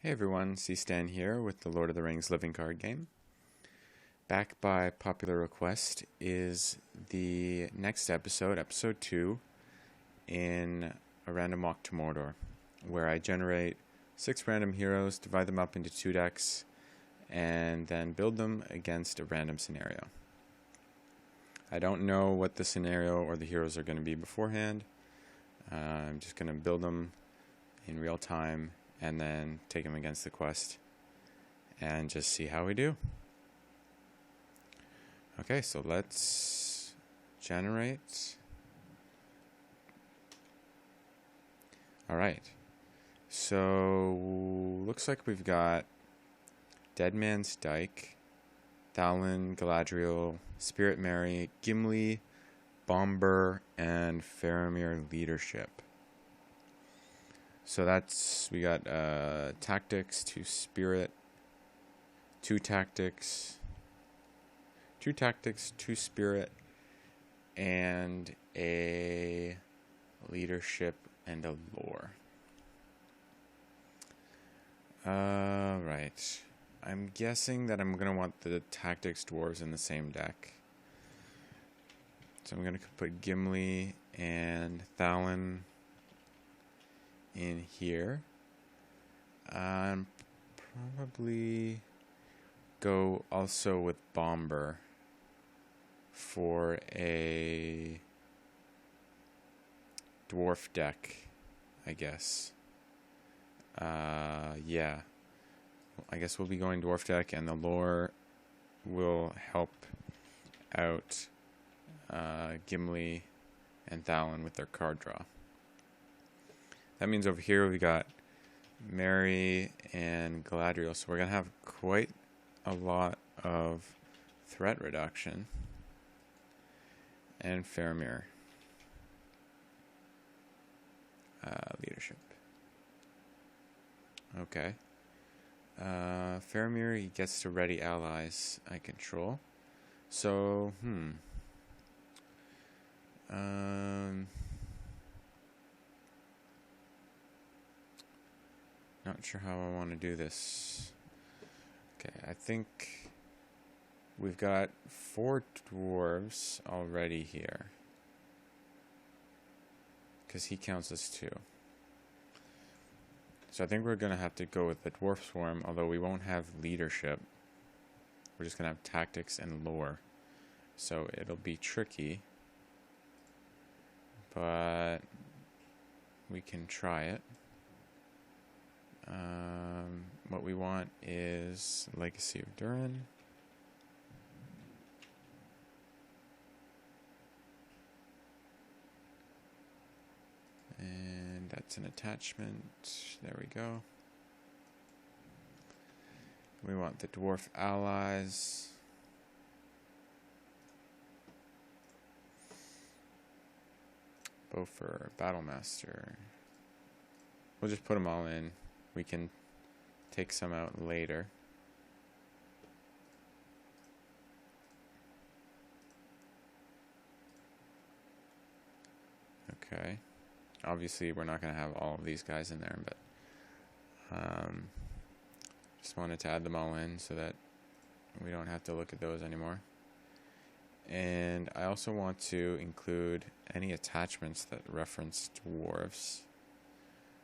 Hey everyone, C-Stan here with the Lord of the Rings living card game. Back by popular request is the next episode, episode 2, in a random walk to Mordor, where I generate 6 random heroes, divide them up into 2 decks, and then build them against a random scenario. I don't know what the scenario or the heroes are going to be beforehand. I'm just going to build them in real time and then take them against the quest and just see how we do. Okay, so let's generate. Alright, so looks like we've got Dead Man's Dyke, Thalin, Galadriel, Spirit Mary, Gimli, Bomber, and Faramir Leadership. So we got tactics, 2 spirit, 2 tactics, 2 spirit, and a leadership and a lore. Right. I'm guessing that I'm going to want the tactics dwarves in the same deck. So I'm going to put Gimli and Thalin in here. Probably go also with Bomber for a dwarf deck, I guess. Yeah. I guess we'll be going dwarf deck, and the lore will help out Gimli and Thalin with their card draw. That means over here we got Mary and Galadriel, so we're going to have quite a lot of threat reduction. And Faramir. Leadership. Okay. Faramir, he gets to ready allies I control. So, not sure how I want to do this. Okay, I think we've got 4 dwarves already here, because he counts as 2. So I think we're going to have to go with the dwarf swarm, although we won't have leadership. We're just going to have tactics and lore. So it'll be tricky, but we can try it. What we want is Legacy of Durin. And that's an attachment. There we go. We want the dwarf allies. Bofer, Battlemaster. We'll just put them all in. We can take some out later. Okay. Obviously, we're not going to have all of these guys in there, but just wanted to add them all in so that we don't have to look at those anymore. And I also want to include any attachments that reference dwarves.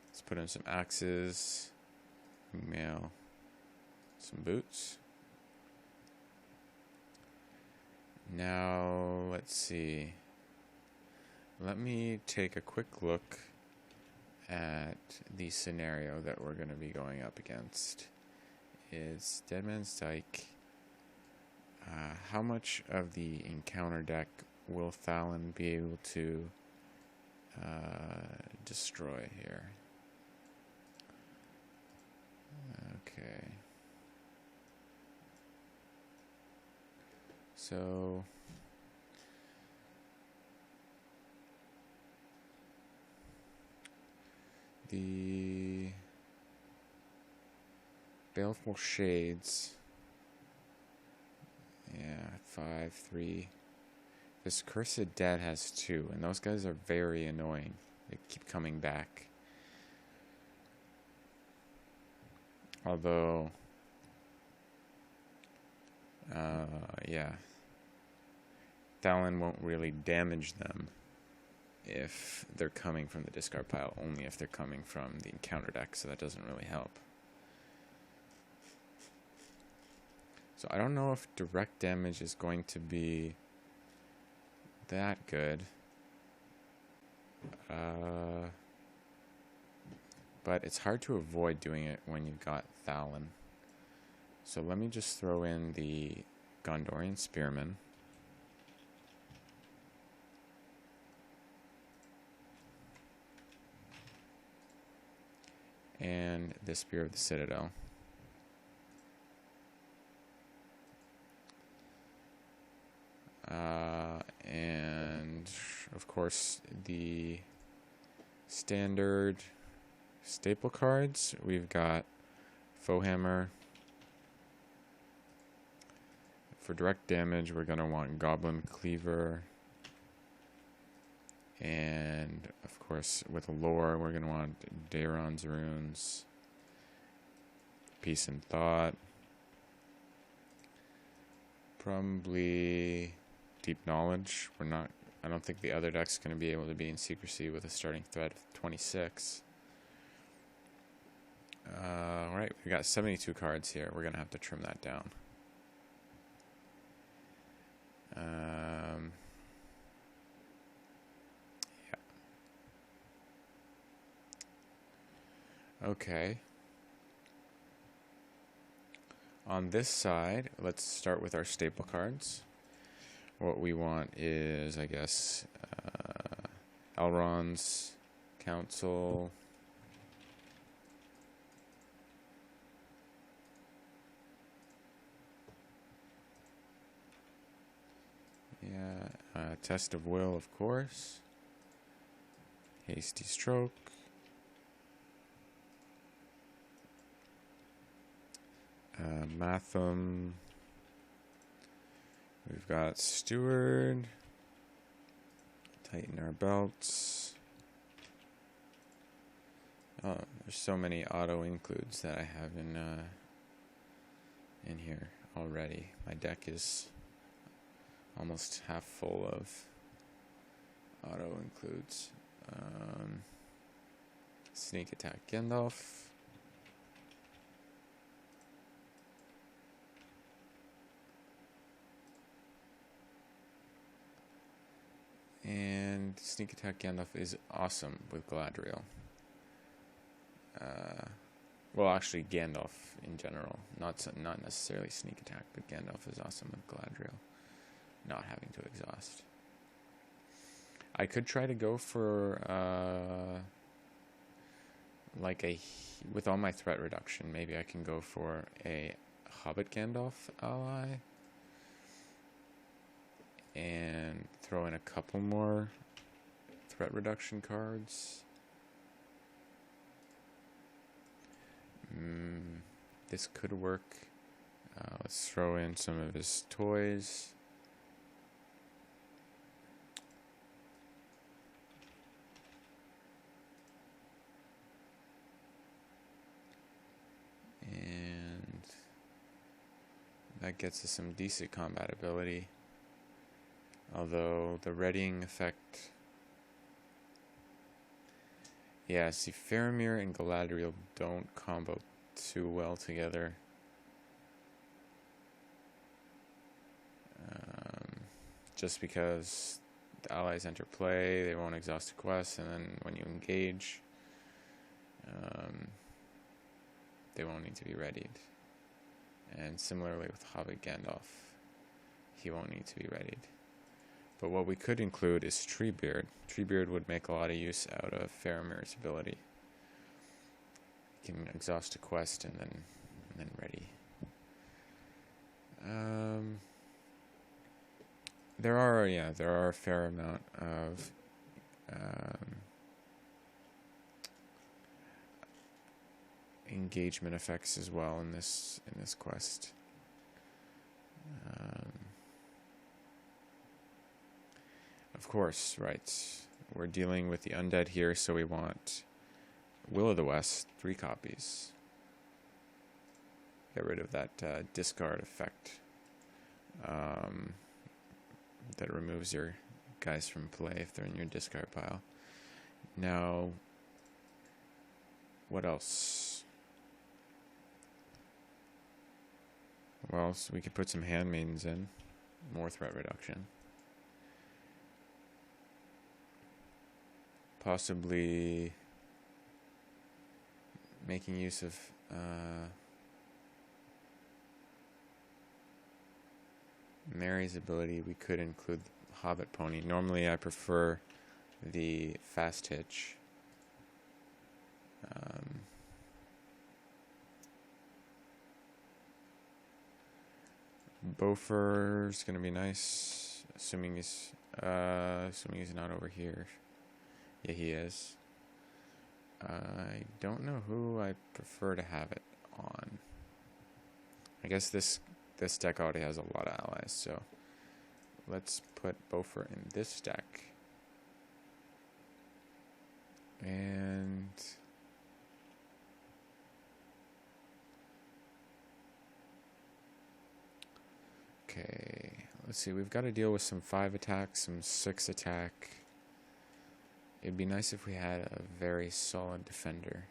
Let's put in some axes, mail, some boots. Now, let's see. Let me take a quick look at the scenario that we're going to be going up against. It's Dead Man's Dyke. How much of the encounter deck will Thalin be able to destroy here? Okay. So the Baleful Shades, yeah, 5, 3. This Cursed Dead has 2, and those guys are very annoying. They keep coming back. Although, yeah, Thalon won't really damage them if they're coming from the discard pile, only if they're coming from the encounter deck, so that doesn't really help. So I don't know if direct damage is going to be that good. But it's hard to avoid doing it when you've got Thalon. So let me just throw in the Gondorian Spearman. And the Spear of the Citadel. And of course the standard staple cards. We've got Foehammer. For direct damage, we're going to want Goblin Cleaver. And of course, with lore, we're going to want Daeron's Runes, Peace and Thought, probably Deep Knowledge. I don't think the other deck's going to be able to be in secrecy with a starting threat of 26. Alright, we got 72 cards here. We're going to have to trim that down. Yeah. Okay. On this side, let's start with our staple cards. What we want is, I guess, Elrond's Council. Yeah, Test of Will, of course. Hasty Stroke. Matham. We've got Steward. Tighten our belts. Oh, there's so many auto includes that I have in here already. My deck is almost half full of auto includes. Sneak Attack Gandalf. And Sneak Attack Gandalf is awesome with Galadriel. Well, actually, Gandalf in general. Not necessarily Sneak Attack, but Gandalf is awesome with Galadriel. Not having to exhaust. I could try to go for, with all my threat reduction, maybe I can go for a Hobbit Gandalf ally. And throw in a couple more threat reduction cards. This could work. Let's throw in some of his toys. And that gets us some decent combat ability. Although the readying effect... Yeah, see, Faramir and Galadriel don't combo too well together. Just because the allies enter play, they won't exhaust a quest, and then when you engage, they won't need to be readied. And similarly with Hobbit Gandalf, he won't need to be readied. But what we could include is Treebeard. Treebeard would make a lot of use out of Faramir's ability. He can exhaust a quest and then ready. There are a fair amount of engagement effects as well in this quest. Of course, right. We're dealing with the undead here, so we want Will of the West, 3 copies. Get rid of that discard effect that removes your guys from play if they're in your discard pile. Now, what else? Well, so we could put some handmaidens in. More threat reduction. Possibly making use of Mary's ability. We could include the Hobbit Pony. Normally I prefer the fast hitch. Beaufort's gonna be nice, assuming he's not over here. Yeah, he is. I don't know who I prefer to have it on. I guess this deck already has a lot of allies, so let's put Beaufort in this deck. And okay, let's see. We've got to deal with some 5 attack, some 6 attack. It'd be nice if we had a very solid defender.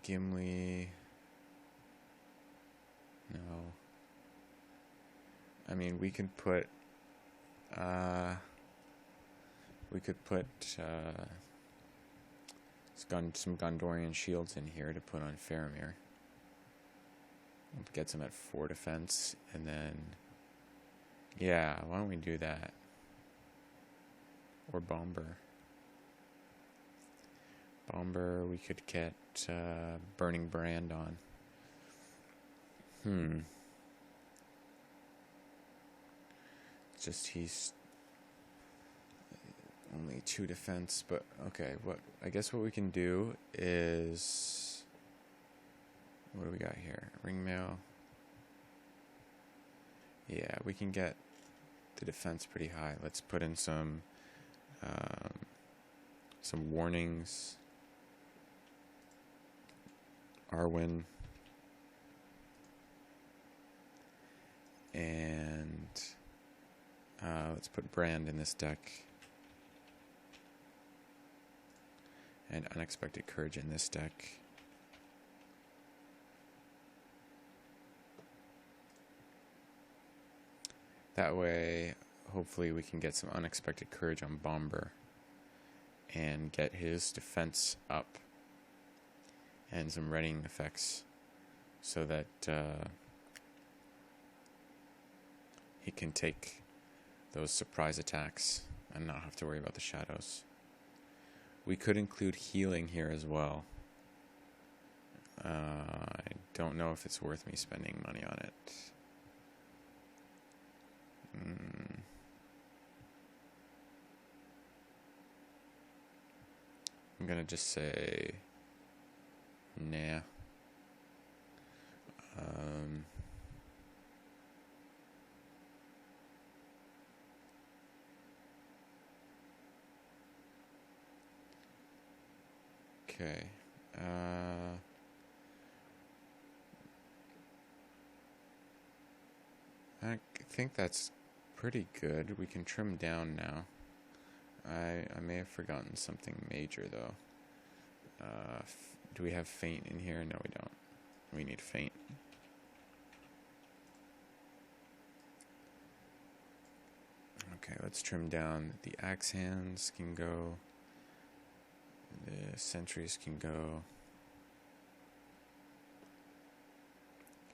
Gimli. No. I mean, we could put some Gondorian shields in here to put on Faramir. Gets him at 4 defense, and then yeah, why don't we do that? Or Bomber. We could get Burning Brand on. It's just he's only 2 defense, but okay. I guess what we can do is, what do we got here? Ringmail. Yeah, we can get the defense pretty high. Let's put in some warnings. Arwen. And let's put Brand in this deck. And Unexpected Courage in this deck. That way, hopefully we can get some Unexpected Courage on Bomber and get his defense up and some readying effects so that he can take those surprise attacks and not have to worry about the shadows. We could include healing here as well. I don't know if it's worth me spending money on it. I'm gonna just say nah. Okay. I think that's pretty good. We can trim down now. I may have forgotten something major though. Do we have Feint in here? No, we don't. We need Feint. Okay, let's trim down. The axe hands can go. The sentries can go.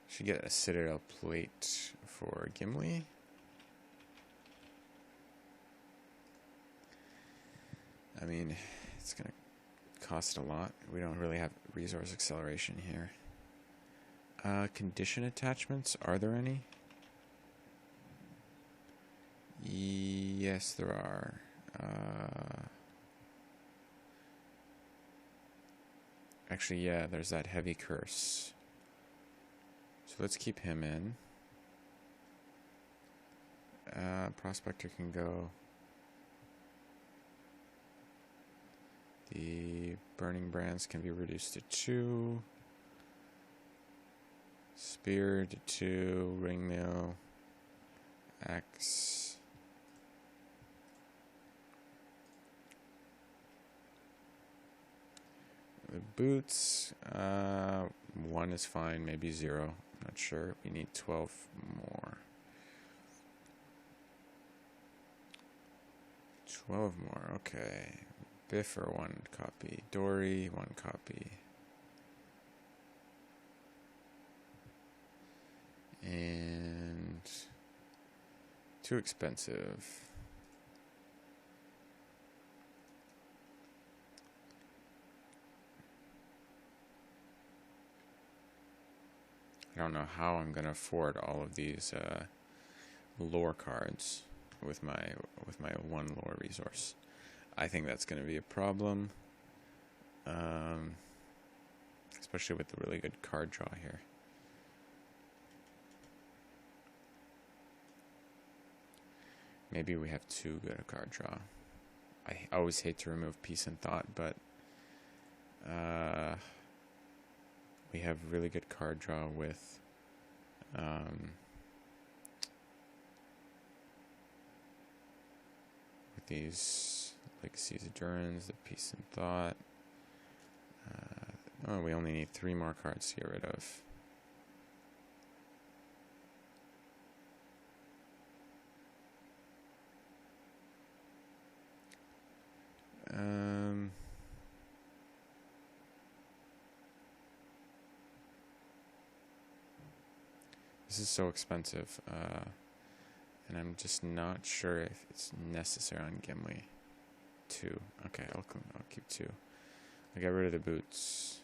Should get a Citadel plate for Gimli. I mean, it's going to cost a lot. We don't really have resource acceleration here. Condition attachments, are there any? Yes, there are. Actually, yeah, there's that heavy curse. So let's keep him in. Prospector can go. The burning brands can be reduced to 2. Spear to 2. Ring mail. Axe. The boots, 1 is fine, maybe 0. Not sure. We need 12 more. 12 more, okay. Biffer, 1 copy. Dory, 1 copy. And too expensive. I don't know how I'm gonna afford all of these lore cards with my 1 lore resource. I think that's gonna be a problem, especially with the really good card draw here. Maybe we have too good a card draw. I always hate to remove peace and thought, but we have really good card draw with these Legacies of Durans, the Peace and Thought. Oh, we only need 3 more cards to get rid of. This is so expensive, and I'm just not sure if it's necessary on Gimli. 2. Okay, I'll keep 2. I'll get rid of the boots,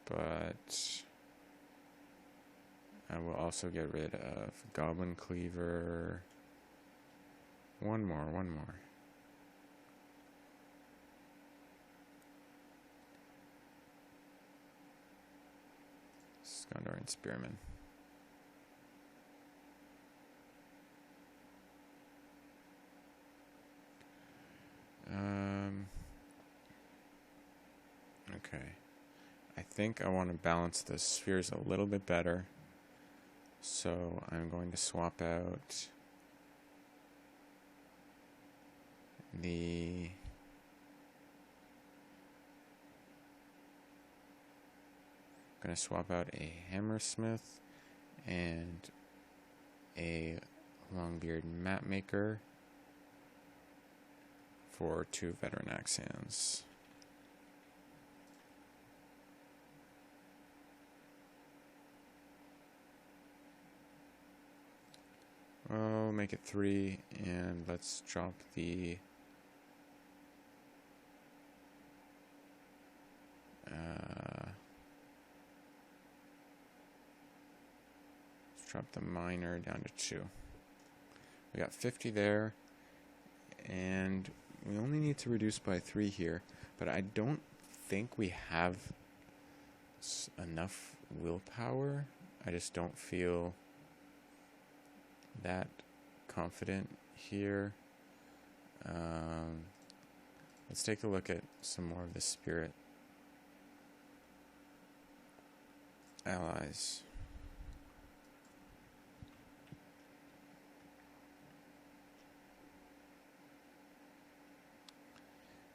but I will also get rid of Goblin Cleaver. One more. Skandarian Spearman. Okay. I think I want to balance the spheres a little bit better. So I'm going to swap out the a Hammersmith and a Longbeard Mapmaker for 2 Veteran Axe Hands. I'll make it 3, and let's drop the minor down to 2. We got 50 there, and we only need to reduce by 3 here, but I don't think we have enough willpower. I just don't feel that confident here. Let's take a look at some more of the spirit allies.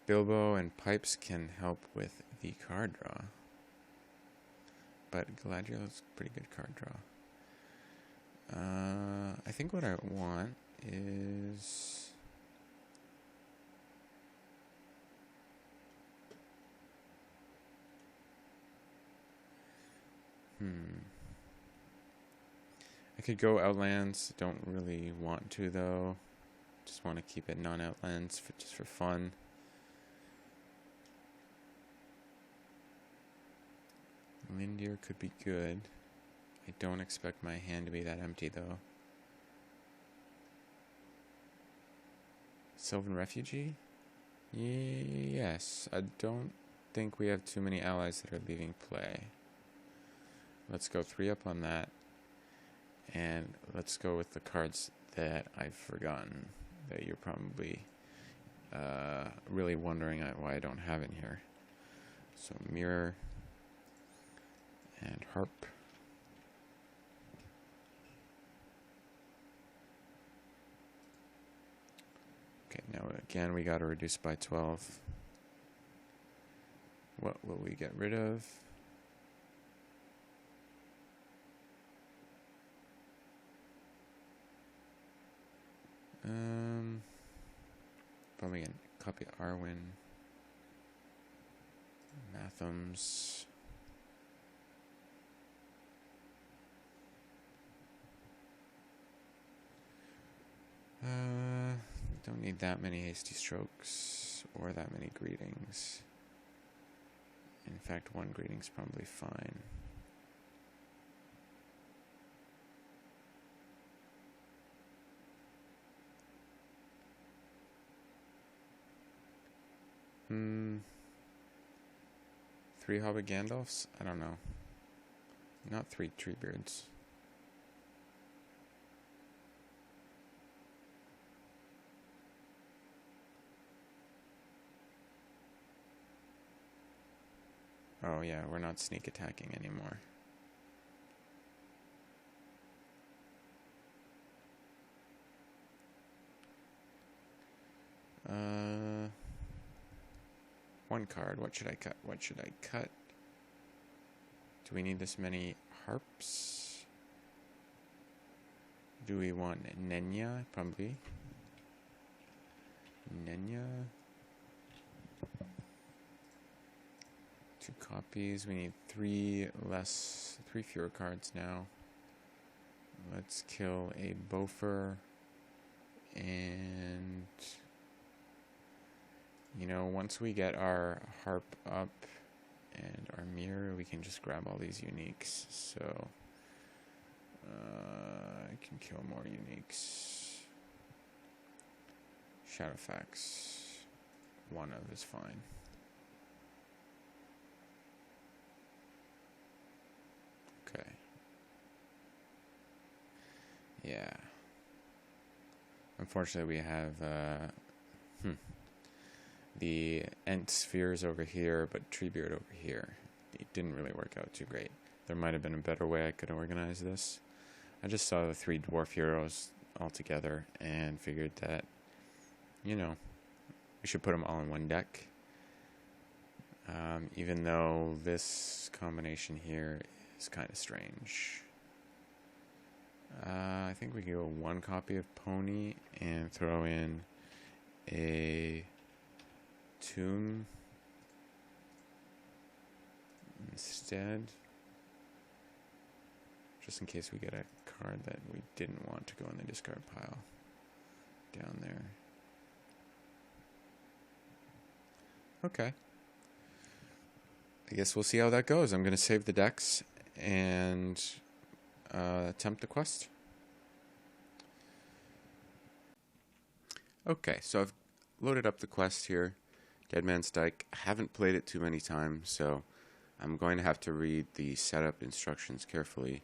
Bilbo and Pipes can help with the card draw, but Galadriel is a pretty good card draw. I think what I want is I could go Outlands. Don't really want to though. Just want to keep it non-Outlands just for fun. Lindir could be good. I don't expect my hand to be that empty, though. Sylvan Refugee? Yes. I don't think we have too many allies that are leaving play. Let's go 3 up on that. And let's go with the cards that I've forgotten that you're probably really wondering why I don't have it here. So mirror and harp. Okay, now again we got to reduce by 12. What will we get rid of? Probably gonna copy Arwin. Mathams. Don't need that many hasty strokes or that many greetings. In fact, one greeting's probably fine. Three Hobbit Gandalfs? I don't know. Not three Treebeards. Oh yeah, we're not sneak attacking anymore. One card. What should I cut? What should I cut? Do we need this many harps? Do we want Nenya? Probably. Nenya. 2 copies. We need 3 fewer cards now. Let's kill a Bofur. And you know, once we get our harp up and our mirror, we can just grab all these uniques. So I can kill more uniques. Shadowfax, one of is fine. Okay. Yeah. Unfortunately, we have the Ent spheres over here, but Treebeard over here. It didn't really work out too great. There might have been a better way I could organize this. I just saw the 3 dwarf heroes all together and figured that, you know, we should put them all in one deck. Even though this combination here is kind of strange. I think we can go 1 copy of Pony and throw in a Tomb instead, just in case we get a card that we didn't want to go in the discard pile down there. Okay. I guess we'll see how that goes. I'm going to save the decks and attempt the quest. Okay, so I've loaded up the quest here. Dead Man's Dyke. I haven't played it too many times, so I'm going to have to read the setup instructions carefully.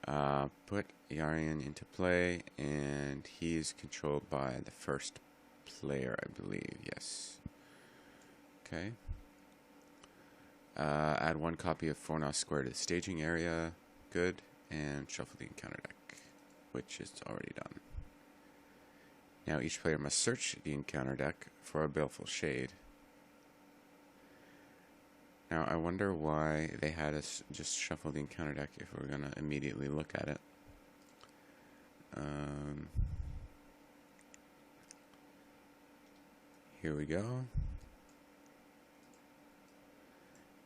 Put Yarian into play, and he is controlled by the first player, I believe. Yes. Okay. Add 1 copy of Fornos Square to the staging area. Good. And shuffle the encounter deck, which is already done. Now each player must search the encounter deck for a Baleful Shade. Now I wonder why they had us just shuffle the encounter deck if we're going to immediately look at it. Here we go.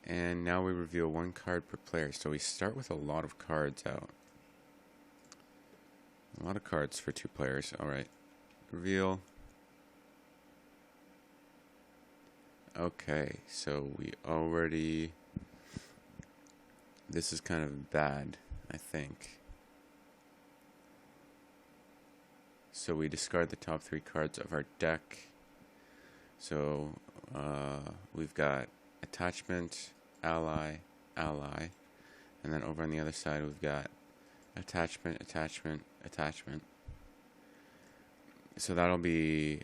And now we reveal 1 card per player. So we start with a lot of cards out. A lot of cards for 2 players. Alright. Reveal. Okay, so we already... This is kind of bad, I think. So we discard the top 3 cards of our deck. So we've got Attachment, Ally, Ally. And then over on the other side we've got Attachment, Attachment, Attachment. So that'll be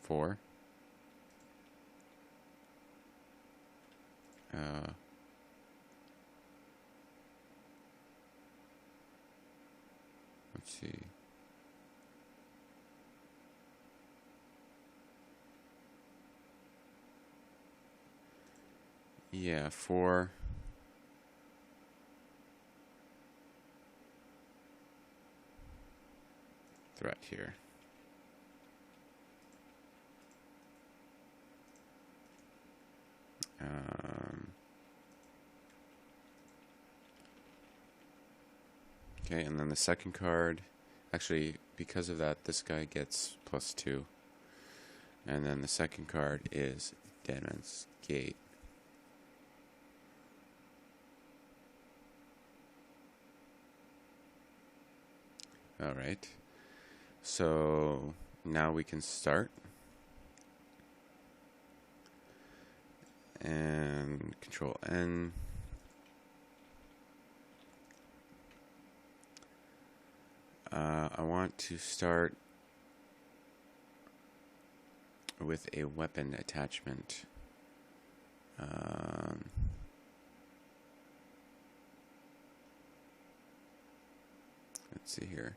4. Let's see. Yeah, 4. Threat here. Okay, and then the second card, actually, because of that, this guy gets +2. And then the second card is Dead Man's Gate. Alright, so now we can start. And Control N. I want to start with a weapon attachment. Let's see here.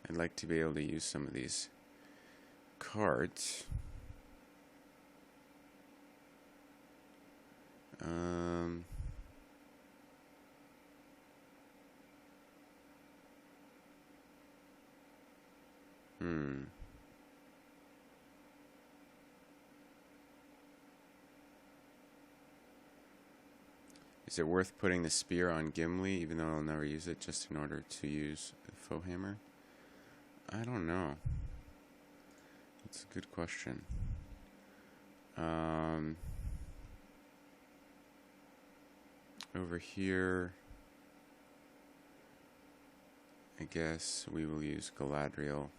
I'd like to be able to use some of these cards. Is it worth putting the spear on Gimli, even though I'll never use it, just in order to use the foe hammer? I don't know. That's a good question. Over here, I guess we will use Galadriel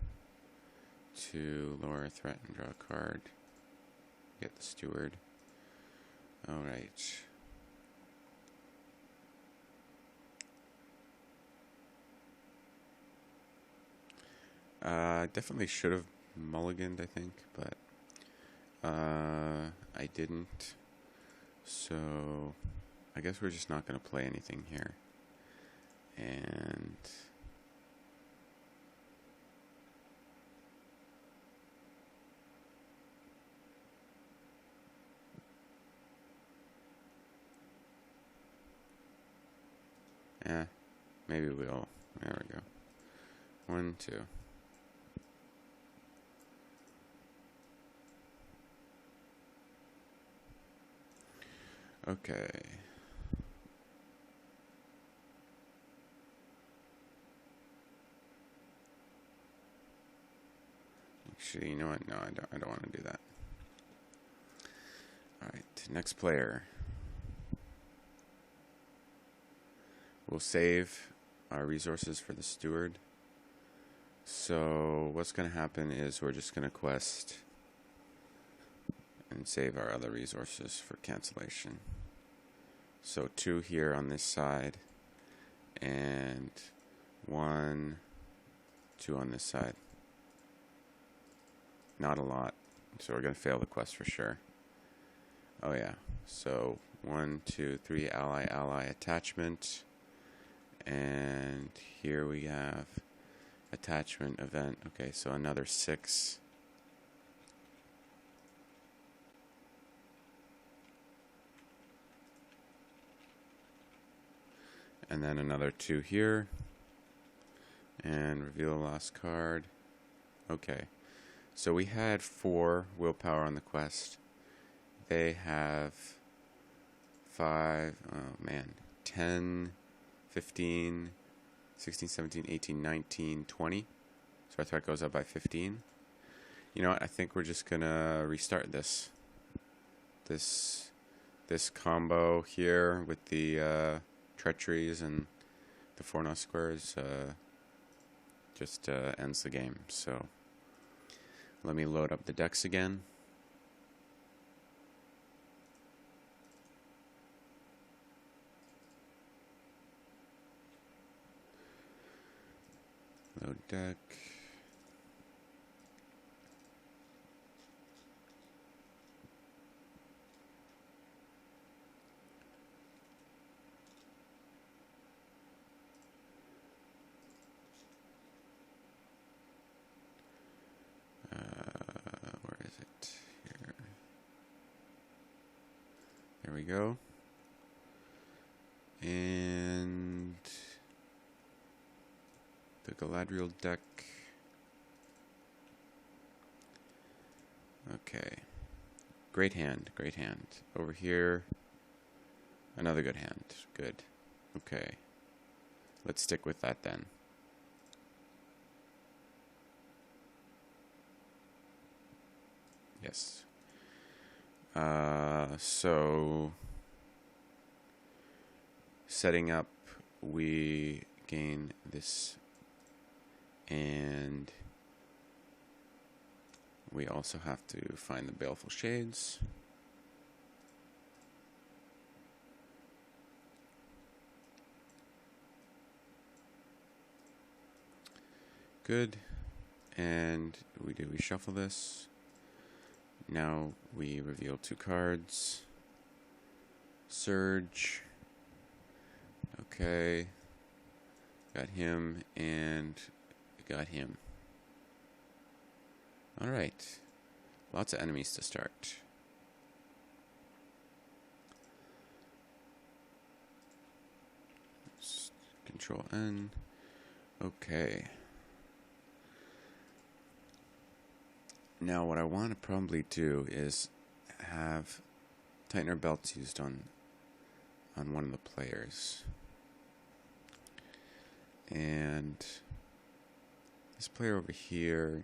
to lower a threat and draw a card. Get the steward. Alright. Definitely should have mulliganed, I think, but I didn't. So I guess we're just not going to play anything here. And yeah, maybe we'll. There we go. 1, 2. Okay. Actually, you know what? No, I don't want to do that. All right, next player. We'll save our resources for the steward. So what's going to happen is we're just going to quest and save our other resources for cancellation. So 2 here on this side, and 1, 2 on this side. Not a lot, so we're going to fail the quest for sure. Oh yeah, so 1, 2, 3, ally, ally, attachment. And here we have attachment event. Okay, so another 6. And then another 2 here. And reveal a lost card. Okay. So we had 4 willpower on the quest. They have 5, oh man, 10, 15, 16, 17, 18, 19, 20. So our threat goes up by 15. You know what? I think we're just going to restart this. This combo here with the treacheries and the 4 squares just ends the game. So let me load up the decks again. No deck. Where is it? Here. There we go. And the Galadriel deck. Okay. Great hand, great hand. Over here, another good hand. Good. Okay. Let's stick with that then. Yes. So setting up, we gain this, and we also have to find the Baleful Shades. Good. And we shuffle this. Now we reveal 2 cards. Surge. Okay. Got him and got him. Alright. Lots of enemies to start. Control N. Okay. Now what I want to probably do is have tightener belts used on one of the players. And this player over here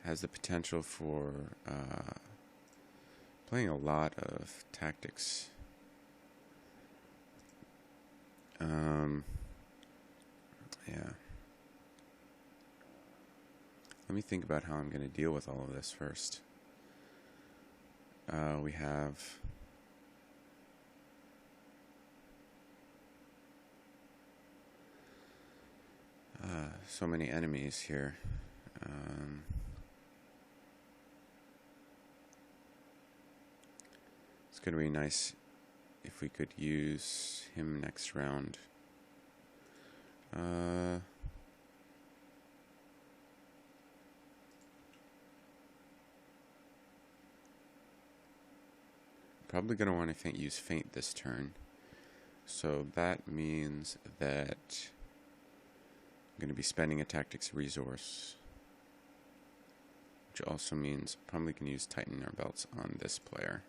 has the potential for playing a lot of tactics. Yeah. Let me think about how I'm going to deal with all of this first. We have so many enemies here. It's going to be nice if we could use him next round. Probably going to want to use Feint this turn. So that means that I'm going to be spending a tactics resource. Which also means I'm probably going to use Tighten our belts on this player.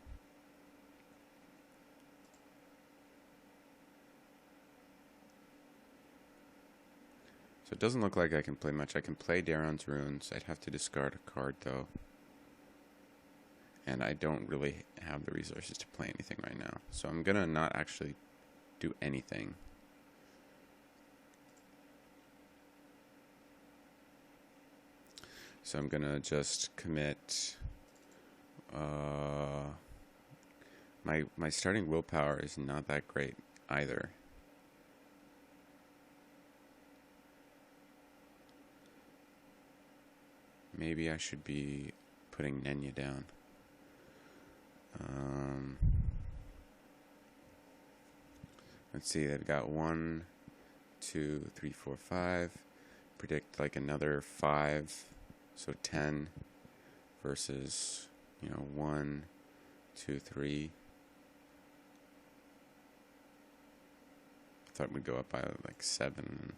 So it doesn't look like I can play much. I can play Daron's Runes. I'd have to discard a card though. And I don't really have the resources to play anything right now. So I'm going to not actually do anything. So I'm going to just commit... My starting willpower is not that great either. Maybe I should be putting Nenya down. Let's see, they've got 1, 2, 3, 4, 5. Predict like another 5, so 10 versus, 1, 2, 3. I thought we'd go up by like 7.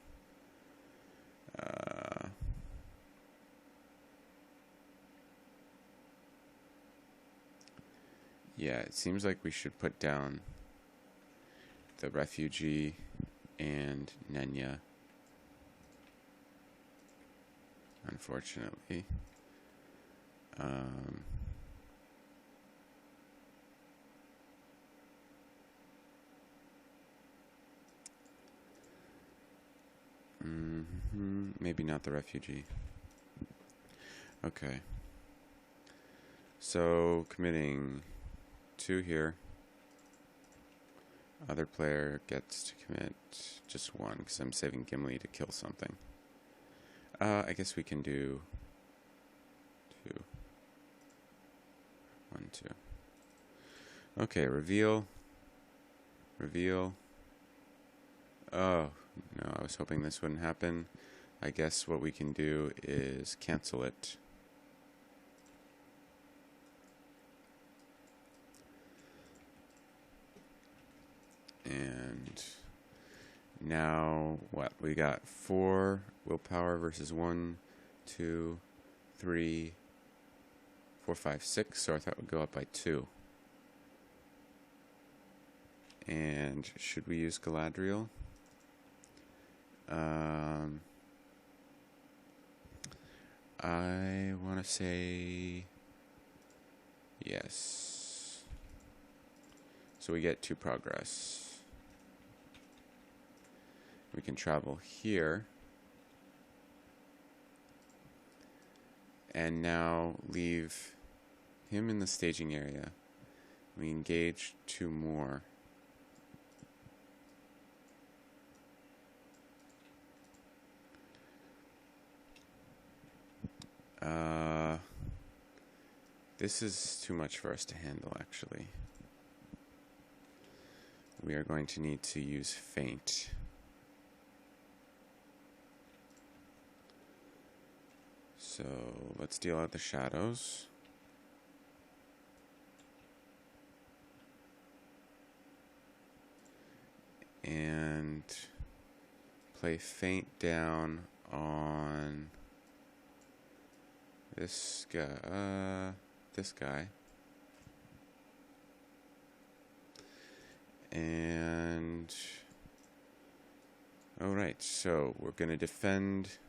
Yeah, it seems like we should put down the Refugee and Nenya. Unfortunately. Maybe not the Refugee. Okay. So, committing 2 here. Other player gets to commit just one because I'm saving Gimli to kill something. I guess we can do 2. 1, 2. Okay, reveal. Reveal. Oh, no, I was hoping this wouldn't happen. I guess what we can do is cancel it. And now what? We got 4 willpower versus 1, 2, 3, 4, 5, 6. So I thought it would go up by 2. And should we use Galadriel? I want to say yes. So we get 2 progress. We can travel here. And now leave him in the staging area. We engage 2 more. This is too much for us to handle, actually. We are going to need to use Feint. So let's deal out the shadows. And play Feint down on this guy. And alright, so we're going to defend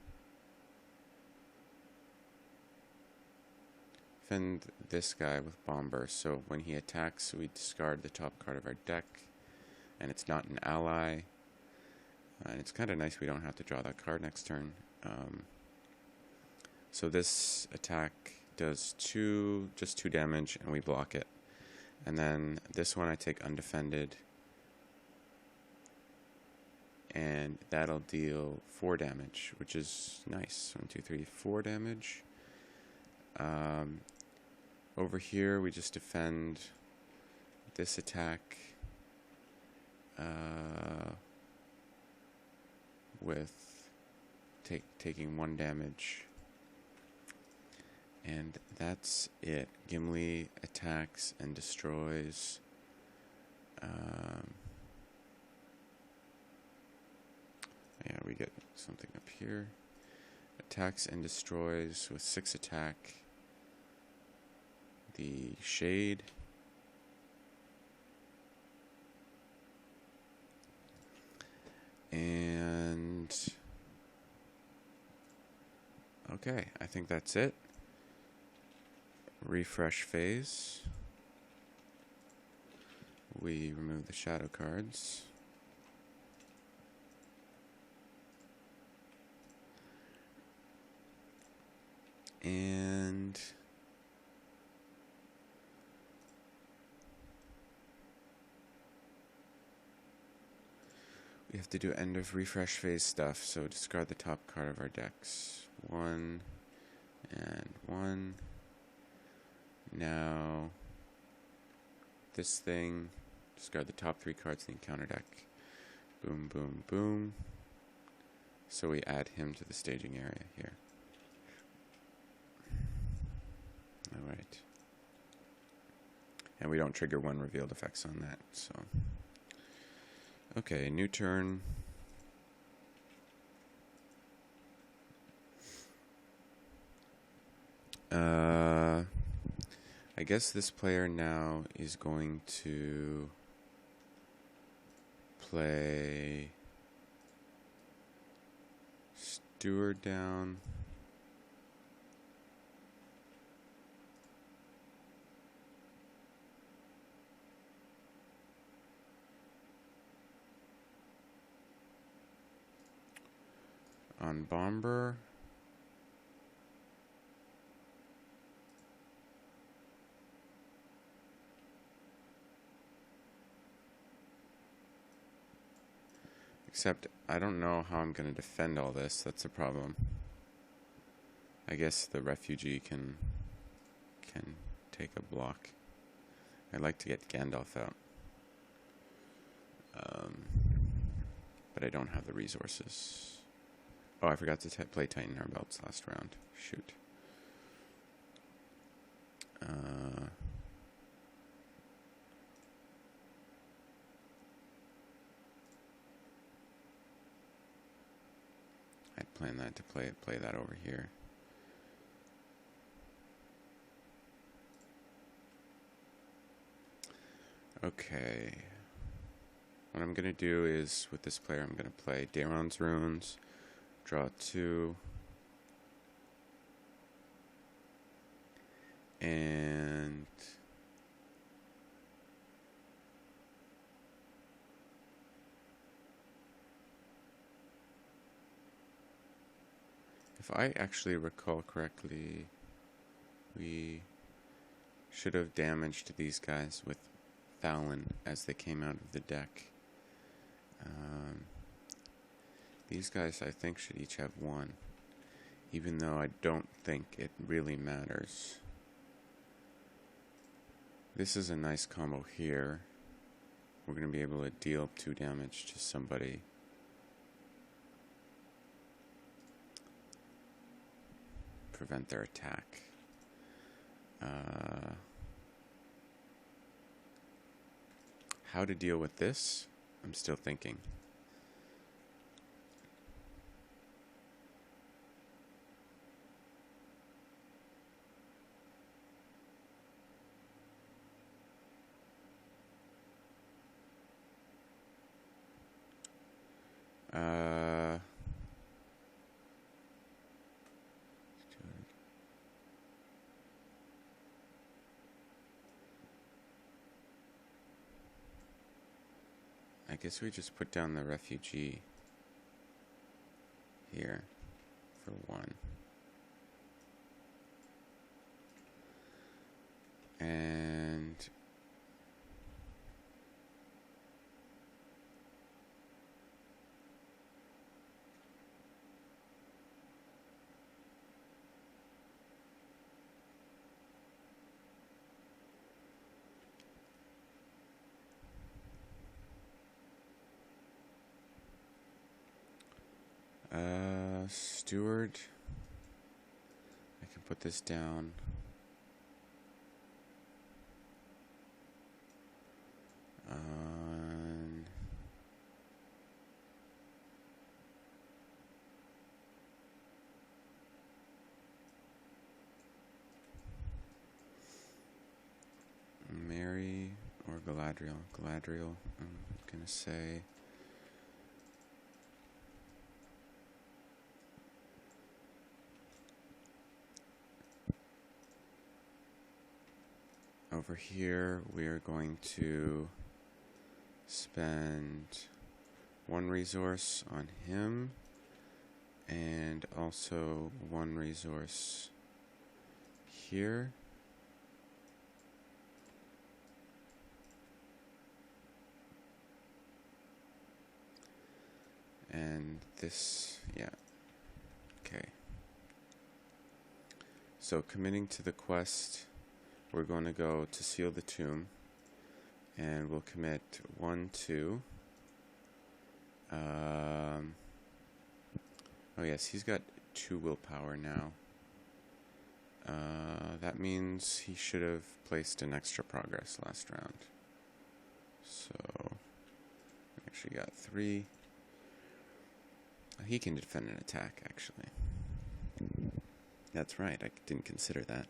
this guy with Bomb Burst. So when he attacks, we discard the top card of our deck, and it's not an ally. And it's kind of nice we don't have to draw that card next turn. So this attack does just 2 damage, and we block it. And then this one I take undefended, and that'll deal 4 damage, which is nice. 1, 2, 3, 4 damage. Over here, we just defend this attack with taking 1 damage. And that's it. Gimli attacks and destroys. Yeah, we get something up here. Attacks and destroys with 6 attack the Shade. And okay, I think that's it. Refresh phase. We remove the shadow cards. And we have to do end of refresh phase stuff, so discard the top card of our decks. 1 and 1. Now, this thing, discard the top 3 cards in the encounter deck. Boom, boom, boom. So we add him to the staging area here. Alright. And we don't trigger 1 revealed effects on that, so. Okay, new turn. I guess this player now is going to play Steward down. On Bomber. Except I don't know how I'm going to defend all this. That's a problem. I guess the refugee can take a block. I'd like to get Gandalf out. But I don't have the resources. Oh, I forgot to play Tighten Our Belts last round. Shoot. I'd planned that to play that over here. Okay. What I'm going to do is, with this player, I'm going to play Daeron's Runes, draw 2, and if I actually recall correctly, we should have damaged these guys with Fallon as they came out of the deck. These guys, I think, should each have 1, even though I don't think it really matters. This is a nice combo here. We're going to be able to deal 2 damage to somebody. Prevent their attack. How to deal with this? I'm still thinking. I guess we just put down the refugee here for 1. And Steward, I can put this down. Mary or Galadriel. Galadriel, I'm gonna say. Over here, we are going to spend 1 resource on him, and also 1 resource here. And this, yeah, okay. So committing to the quest, we're going to go to seal the tomb, and we'll commit 1, 2. Oh yes, he's got 2 willpower now. That means he should have placed an extra progress last round. So, we actually got 3. He can defend an attack, actually. That's right, I didn't consider that.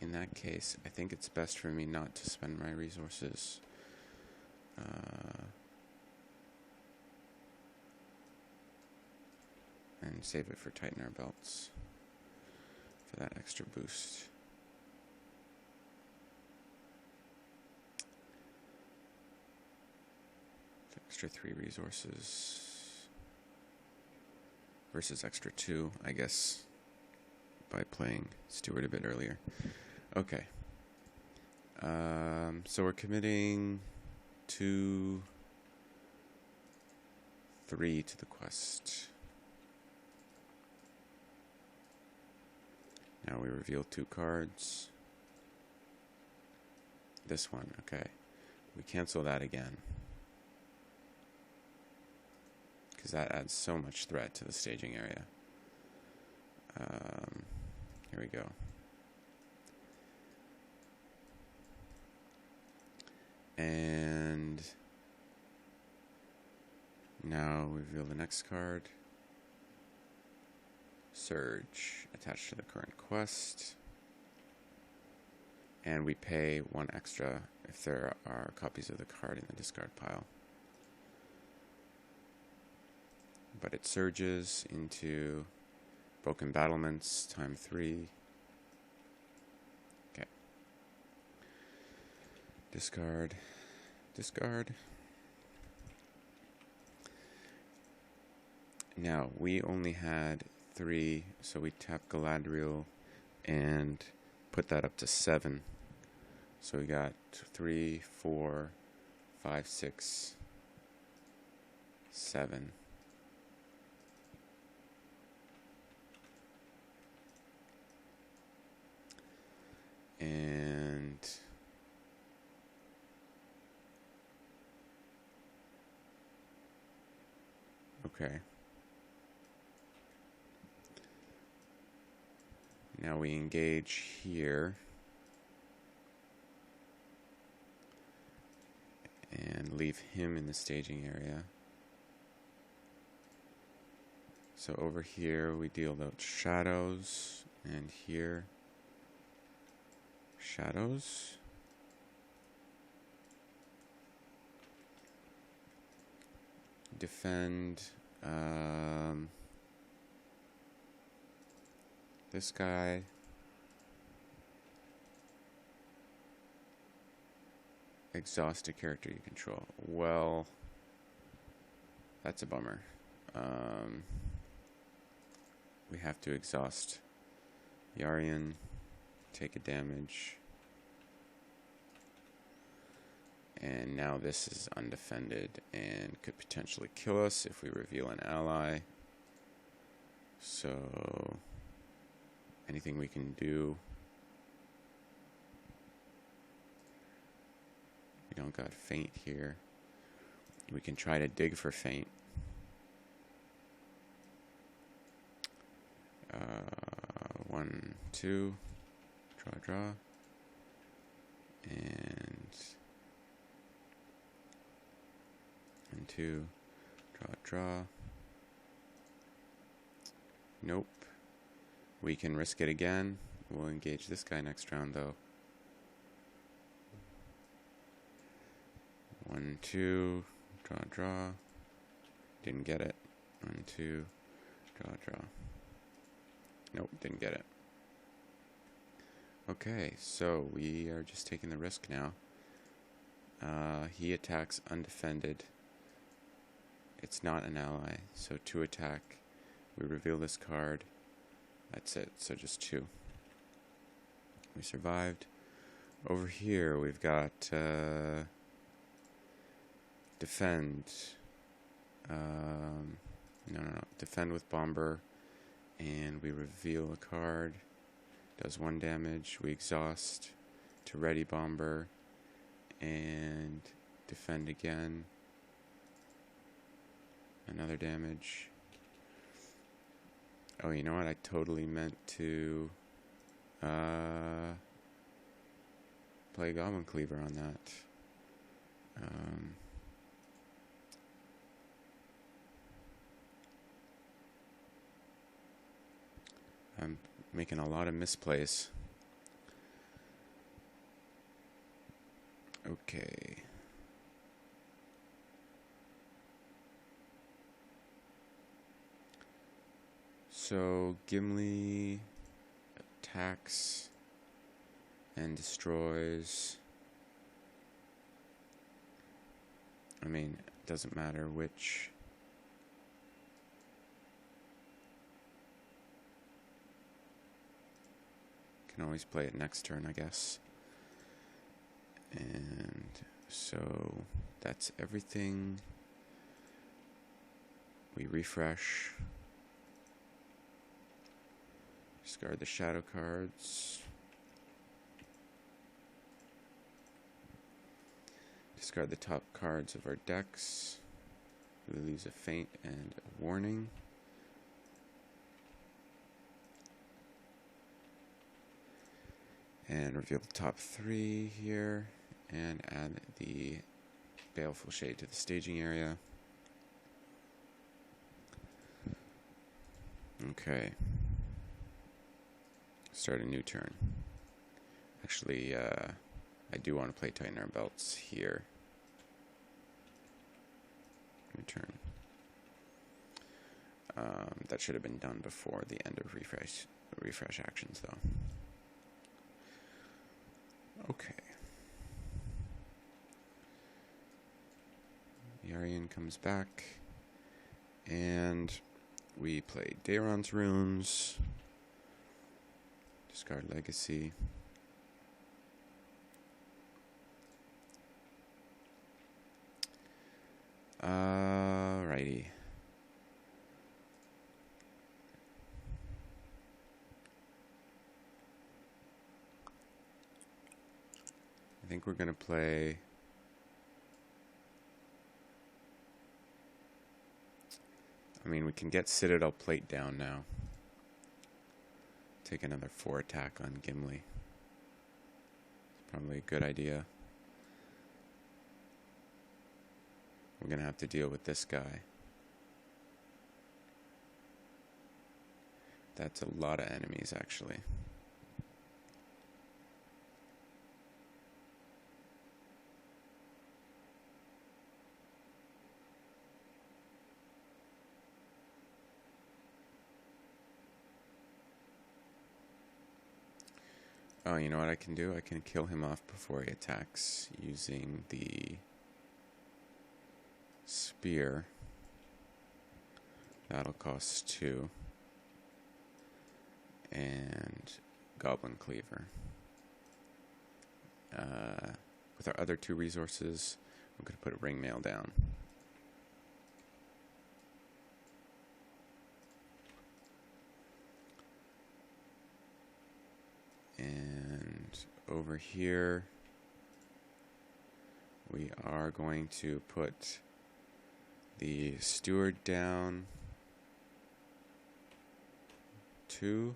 In that case, I think it's best for me not to spend my resources. And save it for Tighten Our Belts for that extra boost. Extra 3 resources versus extra 2, I guess. by playing Steward a bit earlier. Okay. So we're committing 2, 3 to the quest. Now we reveal 2 cards. This one, okay. We cancel that again, because that adds so much threat to the staging area. Here we go. And now we reveal the next card. Surge, attached to the current quest. And we pay 1 extra if there are copies of the card in the discard pile. But it surges into Broken Battlements, time 3. Okay. Discard. Discard. Now, we only had 3, so we tap Galadriel and put that up to 7. So we got 3, 4, 5, 6, 7. And okay. Now we engage here. And leave him in the staging area. So over here we deal out shadows, and here shadows. Defend this guy. Exhaust a character you control. Well, that's a bummer. We have to exhaust Yarian, take a damage, and now this is undefended and could potentially kill us if we reveal an ally. So anything we can do. We don't got Feint here. We can try to dig for Feint. 1, 2, draw, and 2, draw. Nope. We can risk it again. We'll engage this guy next round, though. 1, 2, draw. Didn't get it. 1, 2, draw. Nope, didn't get it. Okay, so we are just taking the risk now. He attacks undefended. It's not an ally, so 2 attack. We reveal this card. That's it, so just 2. We survived. Over here we've got defend. No. Defend with Bomber. And we reveal a card. Does 1 damage. We exhaust to ready Bomber. And defend again. Another damage. Oh, you know what? I totally meant to play Goblin Cleaver on that. I'm making a lot of misplays. Okay. So Gimli attacks and destroys. I mean, it doesn't matter which. can always play it next turn, I guess. And so that's everything. We refresh. Discard the shadow cards. Discard the top cards of our decks. We lose a feint and a warning. And reveal the top 3 here. And add the Baleful Shade to the staging area. Okay. Start a new turn. Actually, I do want to play Tighten Our Belts here. New turn. That should have been done before the end of refresh actions, though. Okay. Yarian comes back, and we play Daeron's Runes. Discard Legacy. Alrighty. I think we're gonna play. I mean, we can get Citadel Plate down now. Take another 4 attack on Gimli. It's probably a good idea. We're going to have to deal with this guy. That's a lot of enemies, actually. Oh, you know what I can do? I can kill him off before he attacks using the spear. That'll cost 2. And Goblin Cleaver. With our other 2 resources, I'm going to put Ringmail down. And over here, we are going to put the Steward down 2.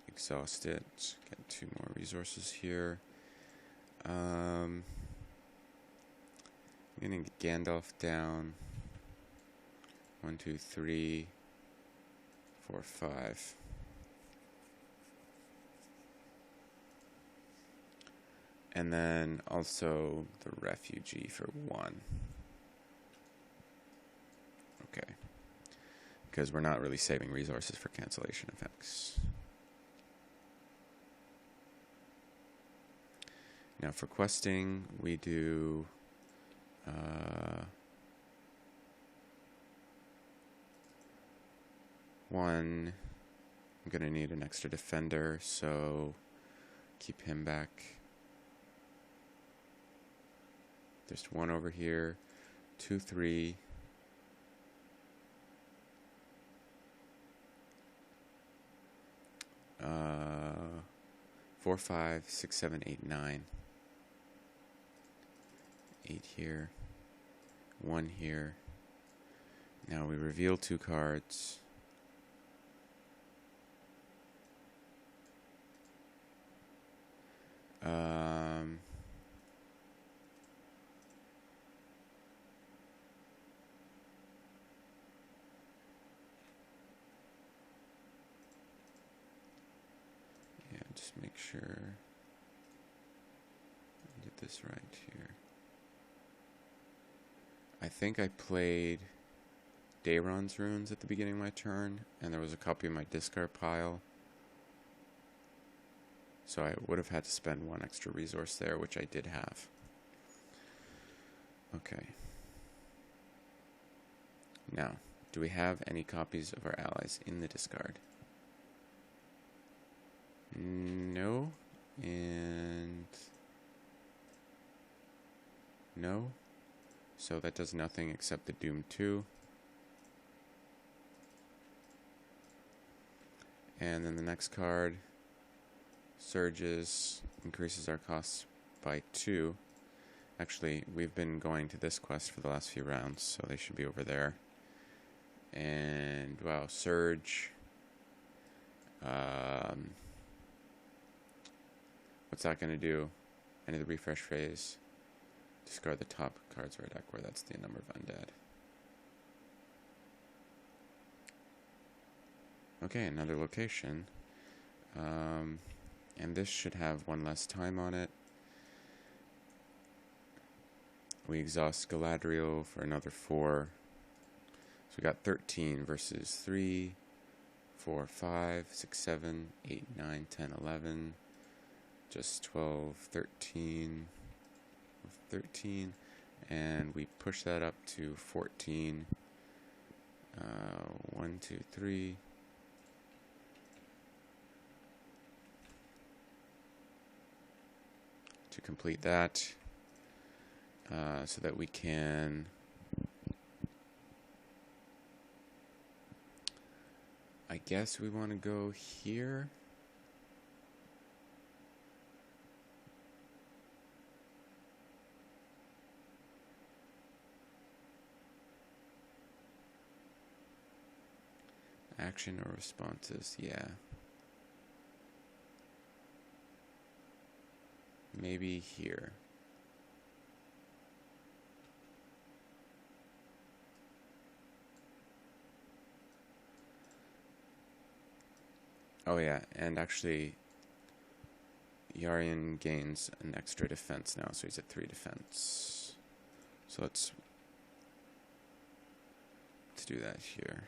Exhaust it. Get 2 more resources here. I'm going to get Gandalf down. 1, 2, 3, 4, 5. And then also the Refugee for 1. Okay. Because we're not really saving resources for cancellation effects. Now for questing, we do one. I'm going to need an extra defender, so keep him back. There's 1 over here, 2, 3. 4, 5, 6, 7, 8, 9. 8 here. 1 here. Now we reveal 2 cards. Just make sure I did this right here. I think I played Daeron's Runes at the beginning of my turn, and there was a copy in my discard pile. So I would have had to spend 1 extra resource there, which I did have. Okay. Now, do we have any copies of our allies in the discard? No. And no. So that does nothing except the Doom 2. And then the next card, Surges, increases our costs by 2. Actually, we've been going to this quest for the last few rounds, so they should be over there. And, wow, Surge. What's that going to do? End of the refresh phase. Discard the top cards of our deck, where that's the number of undead. Okay, another location. And this should have one less time on it. We exhaust Galadriel for another 4. So we got 13 versus 3, 4, 5, 6, 7, 8, 9, 10, 11. Just 12, 13, 13. And we push that up to 14. 1, 2, 3. To complete that, so that we can I guess we want to go here. Action or responses, yeah. Maybe here. Oh yeah, and actually Yarian gains an extra defense now, so he's at 3 defense. So let's do that here.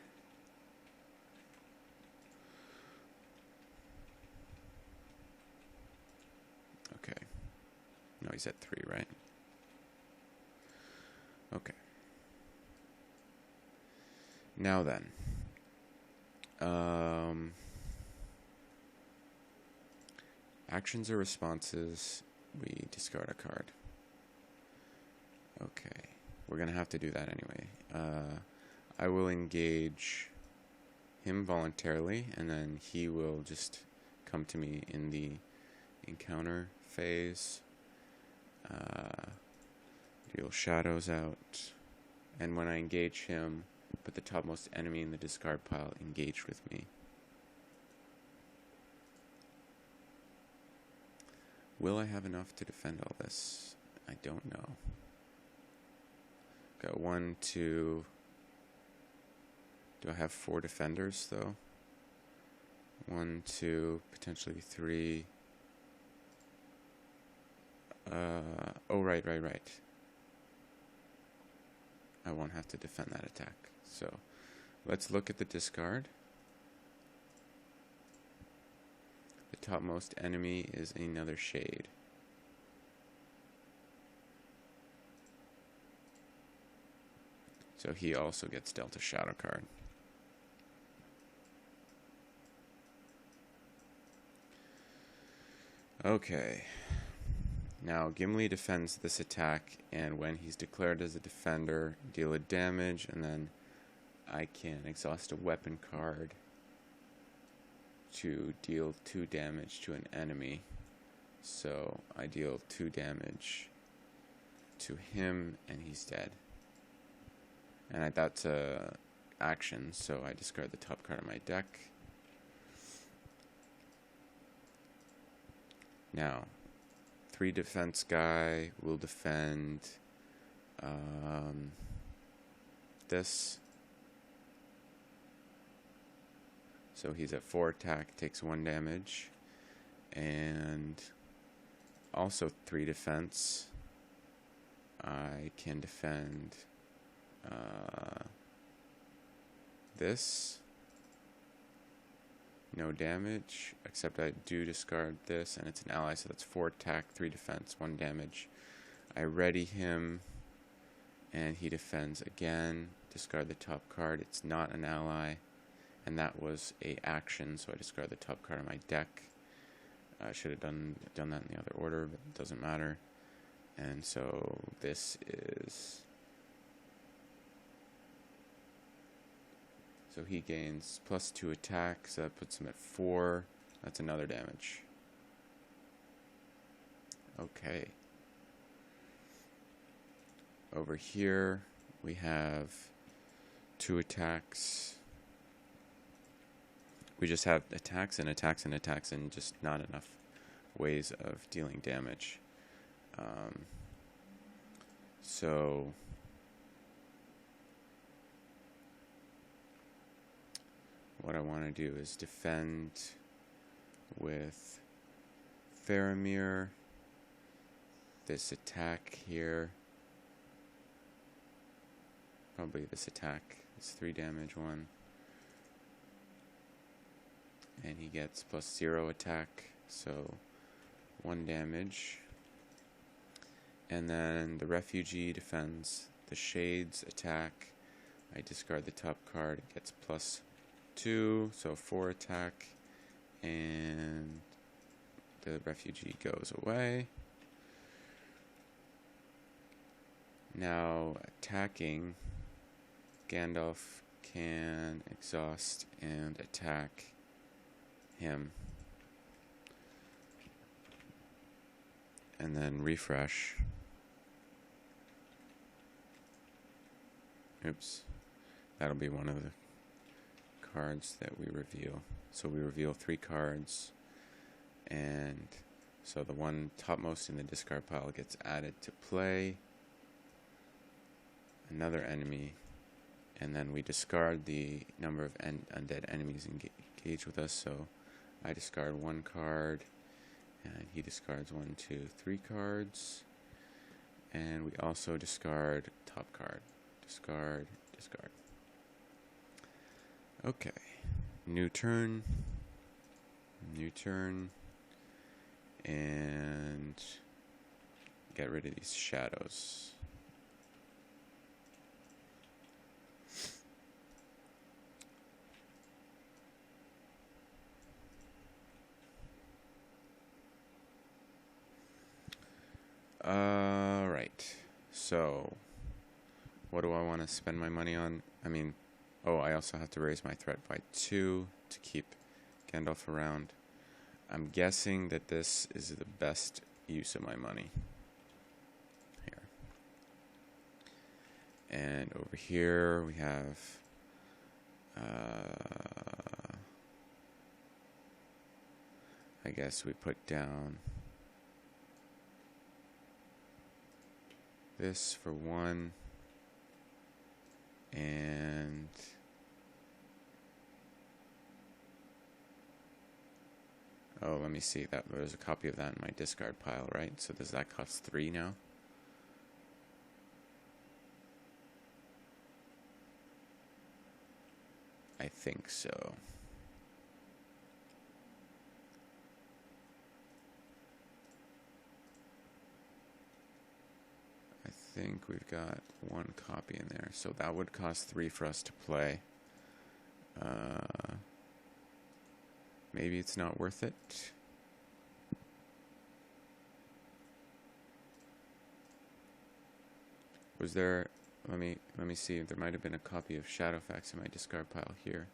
Okay. No, he's at 3, right? Okay. Now then. Actions or responses, we discard a card. Okay. We're going to have to do that anyway. I will engage him voluntarily, and then he will just come to me in the encounter phase. Deal shadows out, and when I engage him, put the topmost enemy in the discard pile engaged with me. Will I have enough to defend all this? I don't know. Got 1, 2. Do I have 4 defenders though? 1, 2, potentially 3. Oh, right. I won't have to defend that attack. So, let's look at the discard. The topmost enemy is another shade. So he also gets dealt a shadow card. Okay. Now, Gimli defends this attack, and when he's declared as a defender, deal a damage, and then I can exhaust a weapon card to deal 2 damage to an enemy. So I deal 2 damage to him, and he's dead. And that's a action, so I discard the top card of my deck. Now, 3 defense guy will defend this. So he's at 4 attack, takes 1 damage. And also 3 defense. I can defend this. No damage, except I do discard this, and it's an ally, so that's 4 attack, 3 defense, 1 damage. I ready him, and he defends again. Discard the top card. It's not an ally, and that was a action, so I discard the top card of my deck. I should have done that in the other order, but it doesn't matter. And so this is... So he gains +2 attack, so that puts him at 4. That's another damage. Okay. Over here, we have 2 attacks. We just have attacks and attacks and attacks and just not enough ways of dealing damage. So what I want to do is defend with Faramir, this attack here, probably this attack, this 3 damage one, and he gets +0 attack, so 1 damage. And then the refugee defends the Shades attack. I discard the top card, it gets +2, so 4 attack, and the refugee goes away. Now attacking, Gandalf can exhaust and attack him. And then refresh. Oops. That'll be one of the cards that we reveal. So we reveal 3 cards, and so the one topmost in the discard pile gets added to play. Another enemy, and then we discard the number of undead enemies engaged with us. So I discard 1 card, and he discards 1, 2, 3 cards, and we also discard top card. Discard, discard. Okay, new turn, and get rid of these shadows. Alright, so what do I want to spend my money on? I also have to raise my threat by 2 to keep Gandalf around. I'm guessing that this is the best use of my money. Here. And over here we have I guess we put down this for 1, and let me see, that there's a copy of that in my discard pile, right? So does that cost 3 now? I think so. I think we've got 1 copy in there, so that would cost 3 for us to play. Maybe it's not worth it. Was there... Let me see. There might have been a copy of Shadowfax in my discard pile here.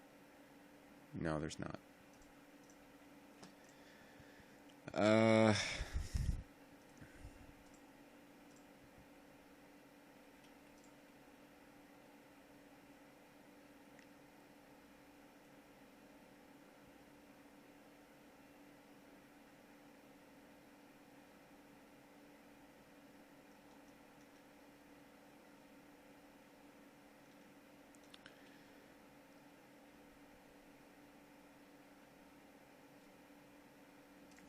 No, there's not.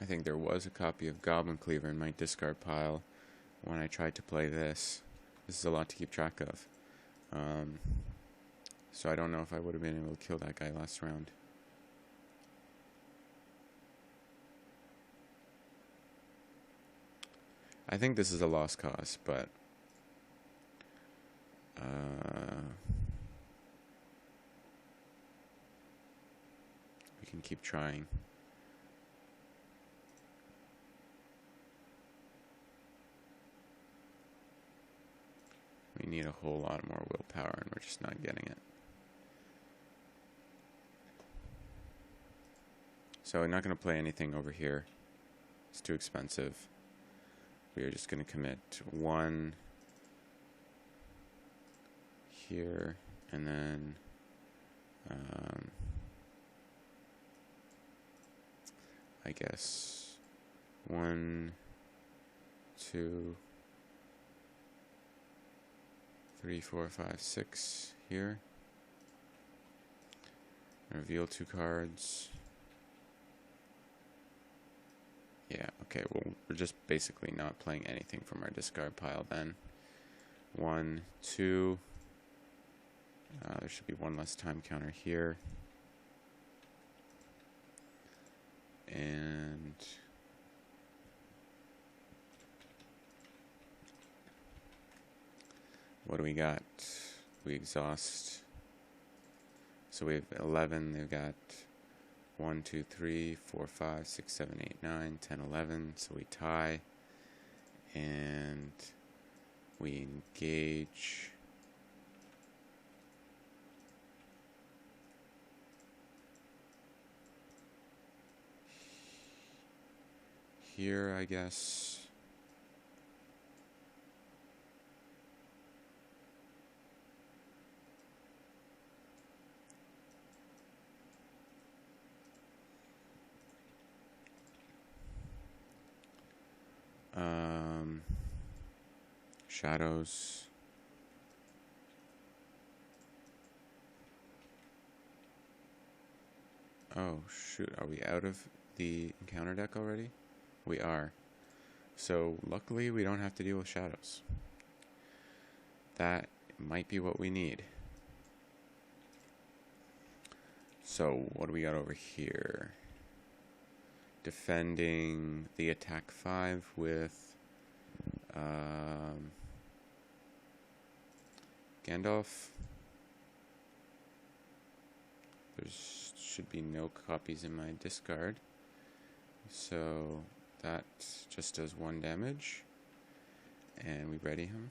I think there was a copy of Goblin Cleaver in my discard pile when I tried to play this. This is a lot to keep track of. So I don't know if I would have been able to kill that guy last round. I think this is a lost cause, but we can keep trying. need a whole lot more willpower, and we're just not getting it. So I'm not going to play anything over here. It's too expensive. We are just going to commit 1 here, and then I guess 1, 2, 3, 4, 5, 6 here. Reveal 2 cards. Yeah, okay, well, we're just basically not playing anything from our discard pile then. 1, 2. There should be 1 less time counter here. And what do we got? We exhaust. So we have 11. They've got 1, 2, 3, 4, 5, 6, 7, 8, 9, 10, 11. So we tie. And we engage. Here, I guess. Shadows. Oh, shoot. Are we out of the encounter deck already? We are. So, luckily, we don't have to deal with shadows. That might be what we need. So, what do we got over here? Defending the attack 5 with Gandalf. There should be no copies in my discard. So that just does 1 damage. And we ready him.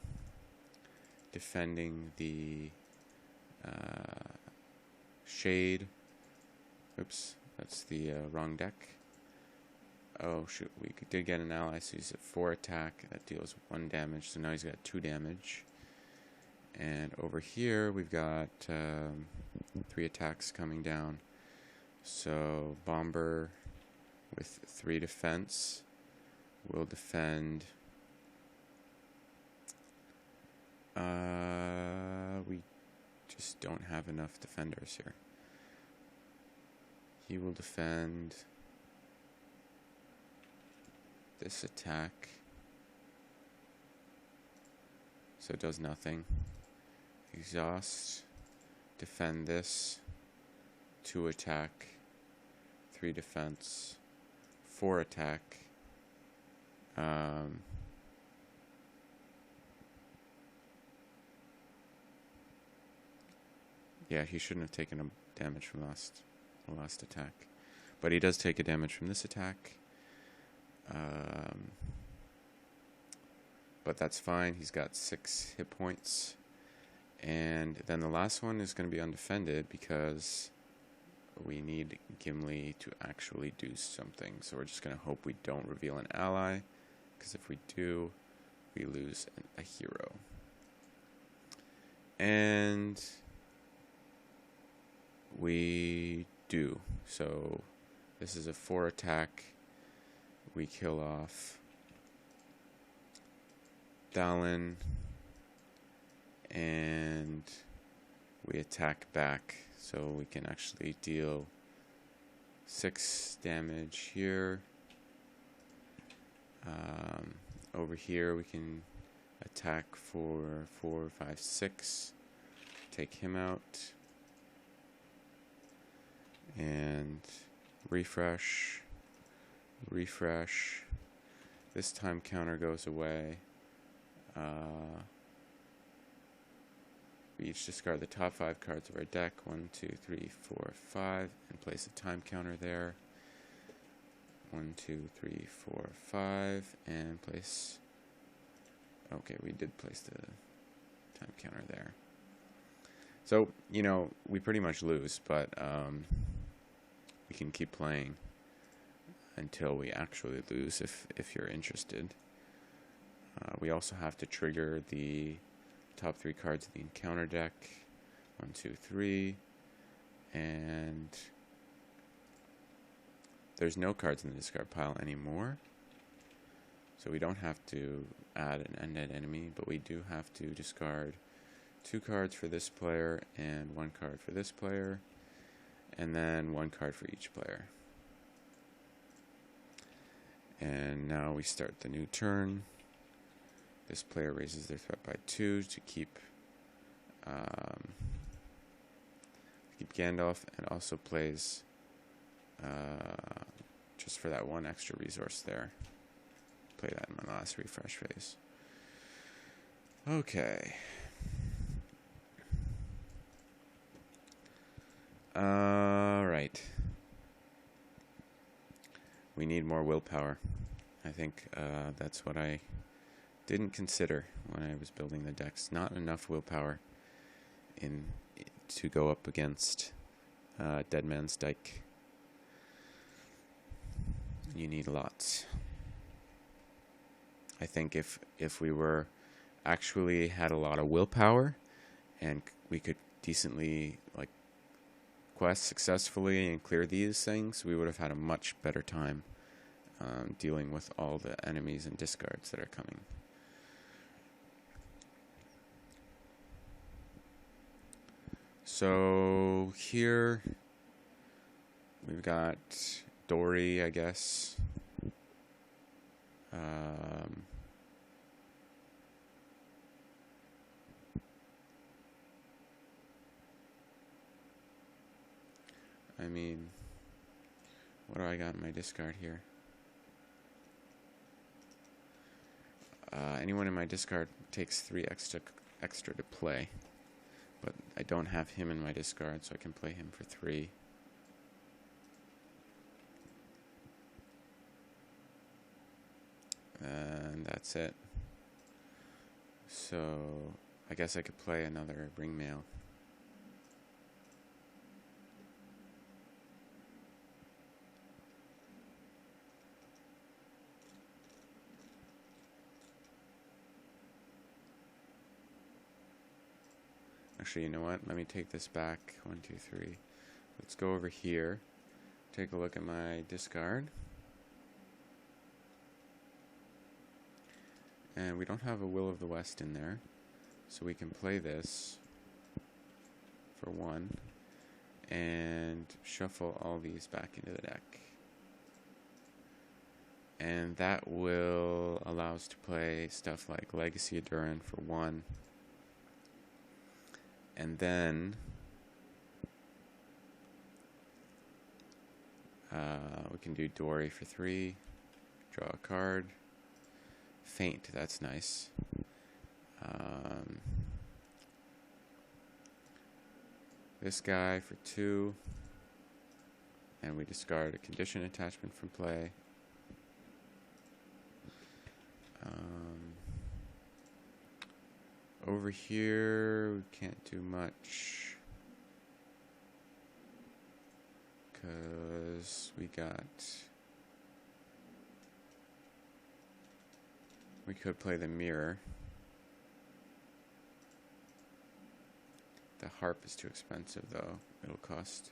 Defending the Shade. Oops, that's the wrong deck. Oh shoot, we did get an ally, so he's at 4 attack. That deals 1 damage, so now he's got 2 damage. And over here, we've got 3 attacks coming down. So Bomber with 3 defense will defend. We just don't have enough defenders here. He will defend this attack. So it does nothing. Exhaust. Defend this. 2 attack. 3 defense. 4 attack. Yeah, he shouldn't have taken a damage from the last attack. But he does take a damage from this attack. But that's fine. He's got 6 hit points. And then the last one is going to be undefended because we need Gimli to actually do something. So we're just going to hope we don't reveal an ally, because if we do, we lose a hero. And we do. So this is a 4 attack. We kill off Dallin, and we attack back, so we can actually deal 6 damage here. Over here we can attack for 4, 5, 6, take him out, and refresh. This time counter goes away. We each discard the top 5 cards of our deck, 1, 2, 3, 4, 5, and place a time counter there. 1, 2, 3, 4, 5, and place. Okay, we did place the Time counter there. So, you know, we pretty much lose, but we can keep playing until we actually lose if you're interested. We also have to trigger the top 3 cards of the encounter deck. 1, 2, 3. And there's no cards in the discard pile anymore. So we don't have to add an undead enemy, but we do have to discard 2 cards for this player and 1 card for this player, and then 1 card for each player. And now we start the new turn. This player raises their threat by 2 to keep Gandalf, and also plays just for that 1 extra resource there. Play that in my last refresh phase. Okay. Alright. We need more willpower. I think that's what I didn't consider when I was building the decks. Not enough willpower to go up against Dead Man's Dyke. You need lots. I think if we were actually had a lot of willpower and we could decently like quest successfully and clear these things, we would have had a much better time dealing with all the enemies and discards that are coming. So here we've got Dory, I guess. I mean, what do I got in my discard here? Anyone in my discard takes 3 extra to play, but I don't have him in my discard, so I can play him for 3. And that's it. So I guess I could play another Ringmail. Actually, you know what? Let me take this back. 1, 2, 3. Let's go over here. Take a look at my discard. And we don't have a Will of the West in there, so we can play this for 1 and shuffle all these back into the deck. And that will allow us to play stuff like Legacy of Durin for 1. And then we can do Dory for 3, draw a card. Faint, that's nice. This guy for 2, and we discard a condition attachment from play. Over here, we can't do much because we could play the mirror. The harp is too expensive, though. It'll cost.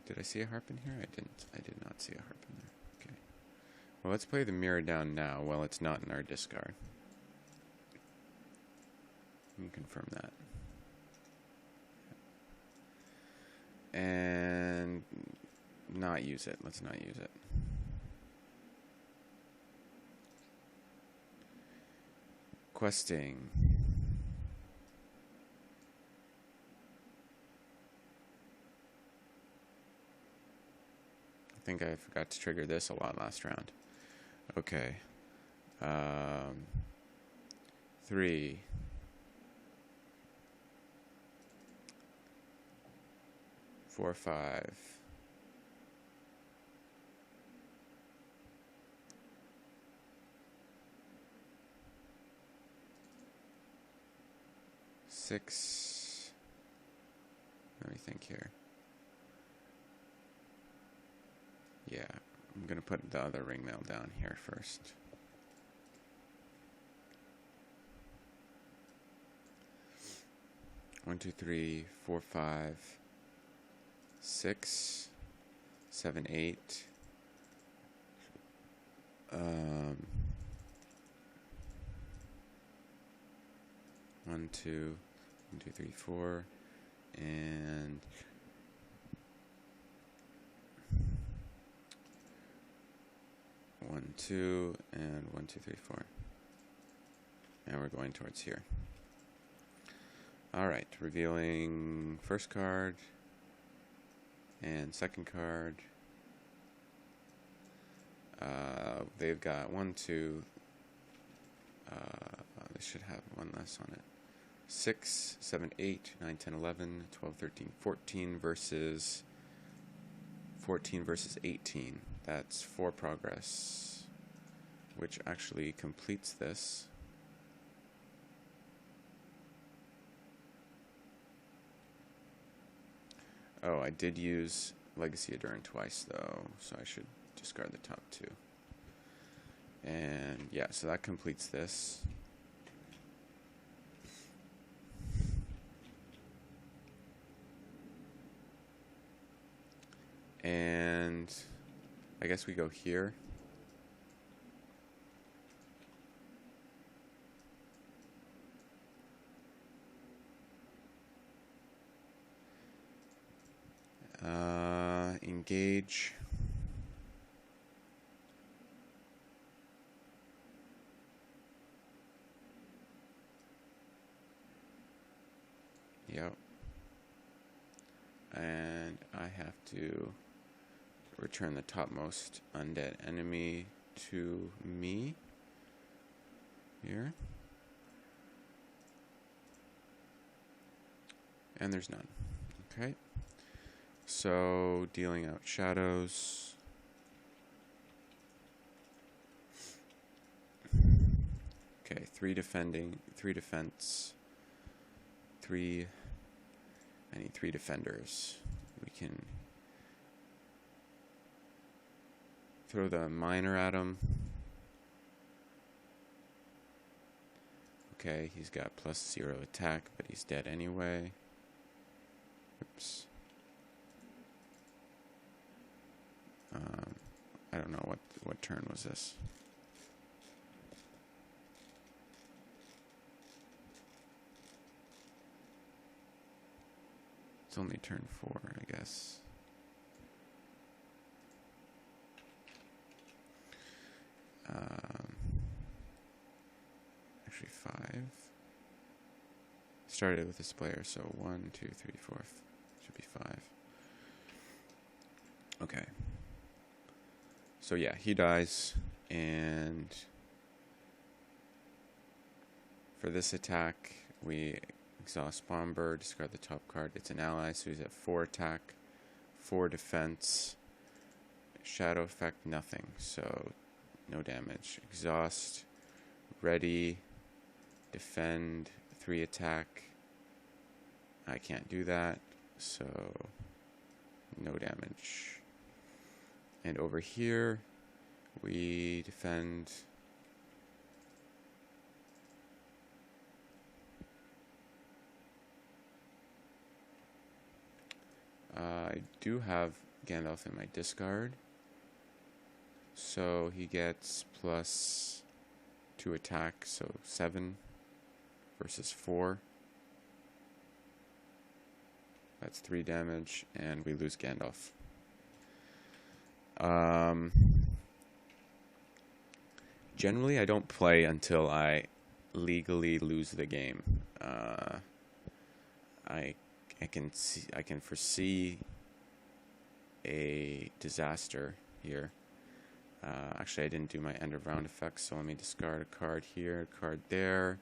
Did I see a harp in here? I didn't. I did not see a harp in there. Okay. Well, let's play the mirror down now while it's not in our discard. Let me confirm that. And not use it. Let's not use it. Questing. I think I forgot to trigger this a lot last round. Okay. 3. 4, 5. 6. Let me think here. Yeah, I'm going to put the other ring mail down here first. One, 2, 3, 4, 5, 6, 7, 8. 1, 2, 3, 4, and 1, 2, and 1, 2, 3, 4. And we're going towards here. Alright, revealing first card and second card. They've got 1, 2. They should have one less on it. 6, 7, 8, 9, 10, 11, 12, 13, 14 versus 18. That's 4 progress, which actually completes this. Oh, I did use Legacy Adurn twice, though, so I should discard the top 2. And yeah, so that completes this. And I guess we go here. Engage. Yep. And I have to return the topmost undead enemy to me here. And there's none. Okay. So dealing out shadows. Okay, 3 defending, 3 defense, 3. I need 3 defenders. We can throw the miner at him. Okay, he's got +0 attack, but he's dead anyway. Oops. I don't know what turn was this. It's only turn 4, I guess. Actually 5. Started with this player, so 1, 2, 3, 4. Should be 5. Okay. So yeah, he dies, and for this attack, we exhaust Bomber, discard the top card. It's an ally, so he's at 4 attack, 4 defense, shadow effect, nothing, so no damage. Exhaust, ready, defend, 3 attack. I can't do that, so no damage. And over here, we defend. I do have Gandalf in my discard, so he gets +2 attack, so 7 versus 4. That's 3 damage, and we lose Gandalf. Generally, I don't play until I legally lose the game. I can foresee a disaster here. Actually, I didn't do my end of round effects, so let me discard a card here, a card there,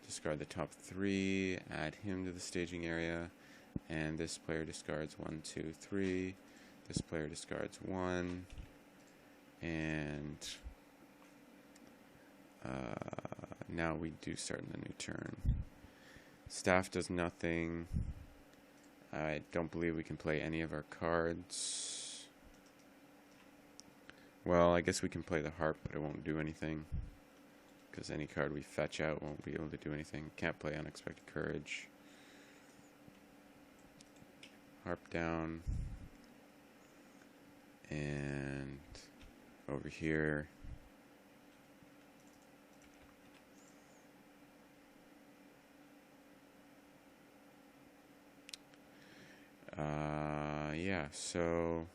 discard the top 3, add him to the staging area, and this player discards 1, 2, 3. This player discards 1, and now we do start in the new turn. Staff does nothing. I don't believe we can play any of our cards. Well, I guess we can play the harp, but it won't do anything, because any card we fetch out won't be able to do anything. Can't play Unexpected Courage. Harp down. And over here, yeah, so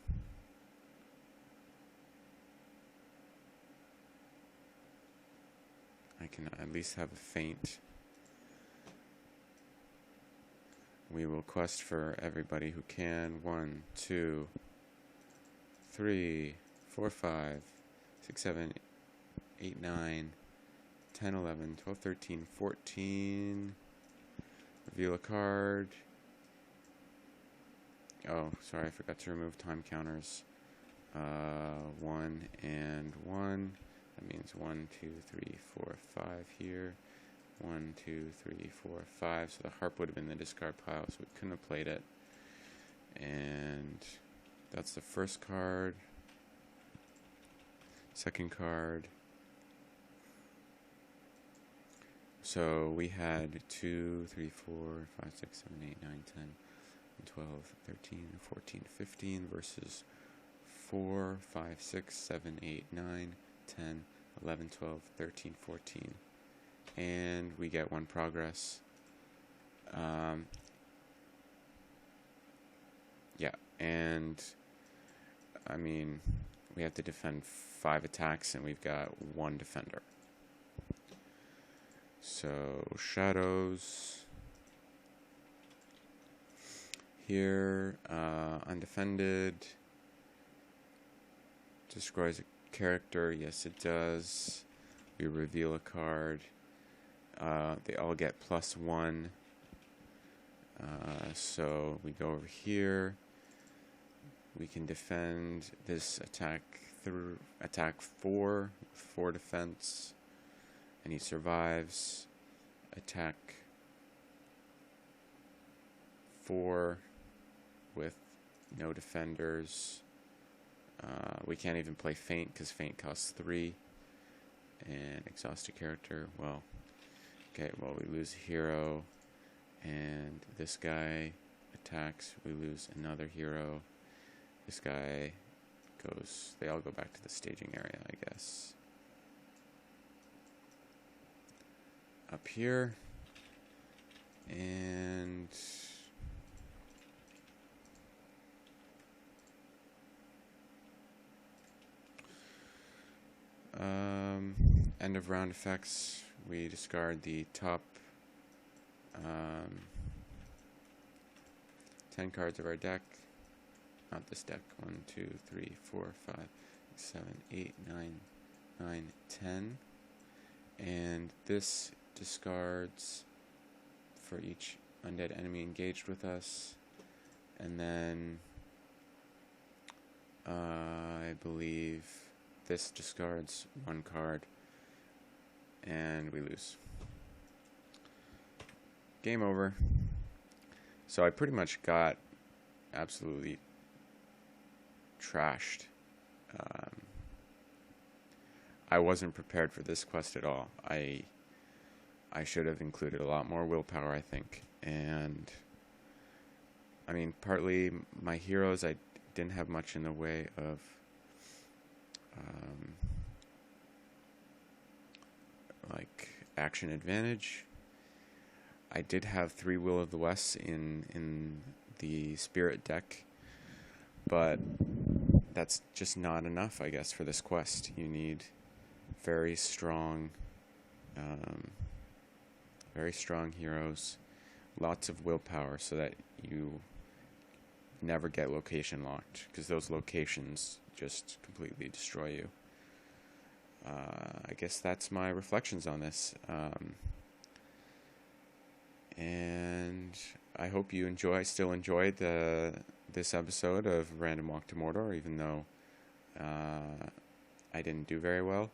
I can at least have a feint. We will quest for everybody who can. 1, 2, 3, 4, 5, 6, 7, 8, 9, 10, 11, 12, 13, 14. Reveal a card. Oh, sorry, I forgot to remove time counters. 1 and 1. That means 1, 2, 3, 4, 5 here. 1, 2, 3, 4, 5. So the harp would have been the discard pile, so we couldn't have played it. And that's the first card. Second card. So we had 2, 3, 4, 5, 6, 7, 8, 9, 10, 12, 13, 14, 15 versus 4, 5, 6, 7, 8, 9, 10, 11, 12, 13, 14. And we get 1 progress. Yeah, and I mean, we have to defend 5 attacks, and we've got 1 defender. So, shadows. Here, undefended. Destroys a character. Yes, it does. We reveal a card. They all get +1. So we go over here. We can defend this attack through attack 4 with 4 defense, and he survives. Attack 4 with no defenders. We can't even play feint because feint costs 3. And exhaust a character. Well, okay, well, we lose a hero. And this guy attacks. We lose another hero. This guy goes. They all go back to the staging area, I guess. Up here. And end of round effects. We discard the top 10 cards of our deck. Not this deck. 1, 2, 3, 4, 5, 7, 8, 9, 9, 10. And this discards for each undead enemy engaged with us. And then I believe this discards 1 card. And we lose. Game over. So I pretty much got absolutely trashed. I wasn't prepared for this quest at all. I should have included a lot more willpower, I think. And I mean, partly my heroes, I didn't have much in the way of like action advantage. I did have 3 Will of the West in the Spirit deck, but that's just not enough, I guess, for this quest. You need very strong heroes, lots of willpower, so that you never get location locked, because those locations just completely destroy you. I guess that's my reflections on this. And I hope you still enjoyed this episode of Random Walk to Mordor, even though I didn't do very well.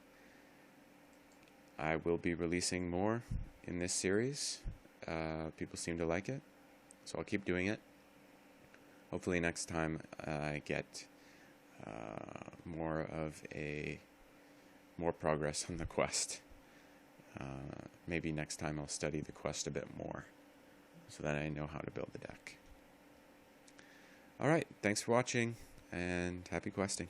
I will be releasing more in this series. People seem to like it, so I'll keep doing it. Hopefully next time I get more progress on the quest. Maybe next time I'll study the quest a bit more so that I know how to build the deck. Alright, thanks for watching, and happy questing.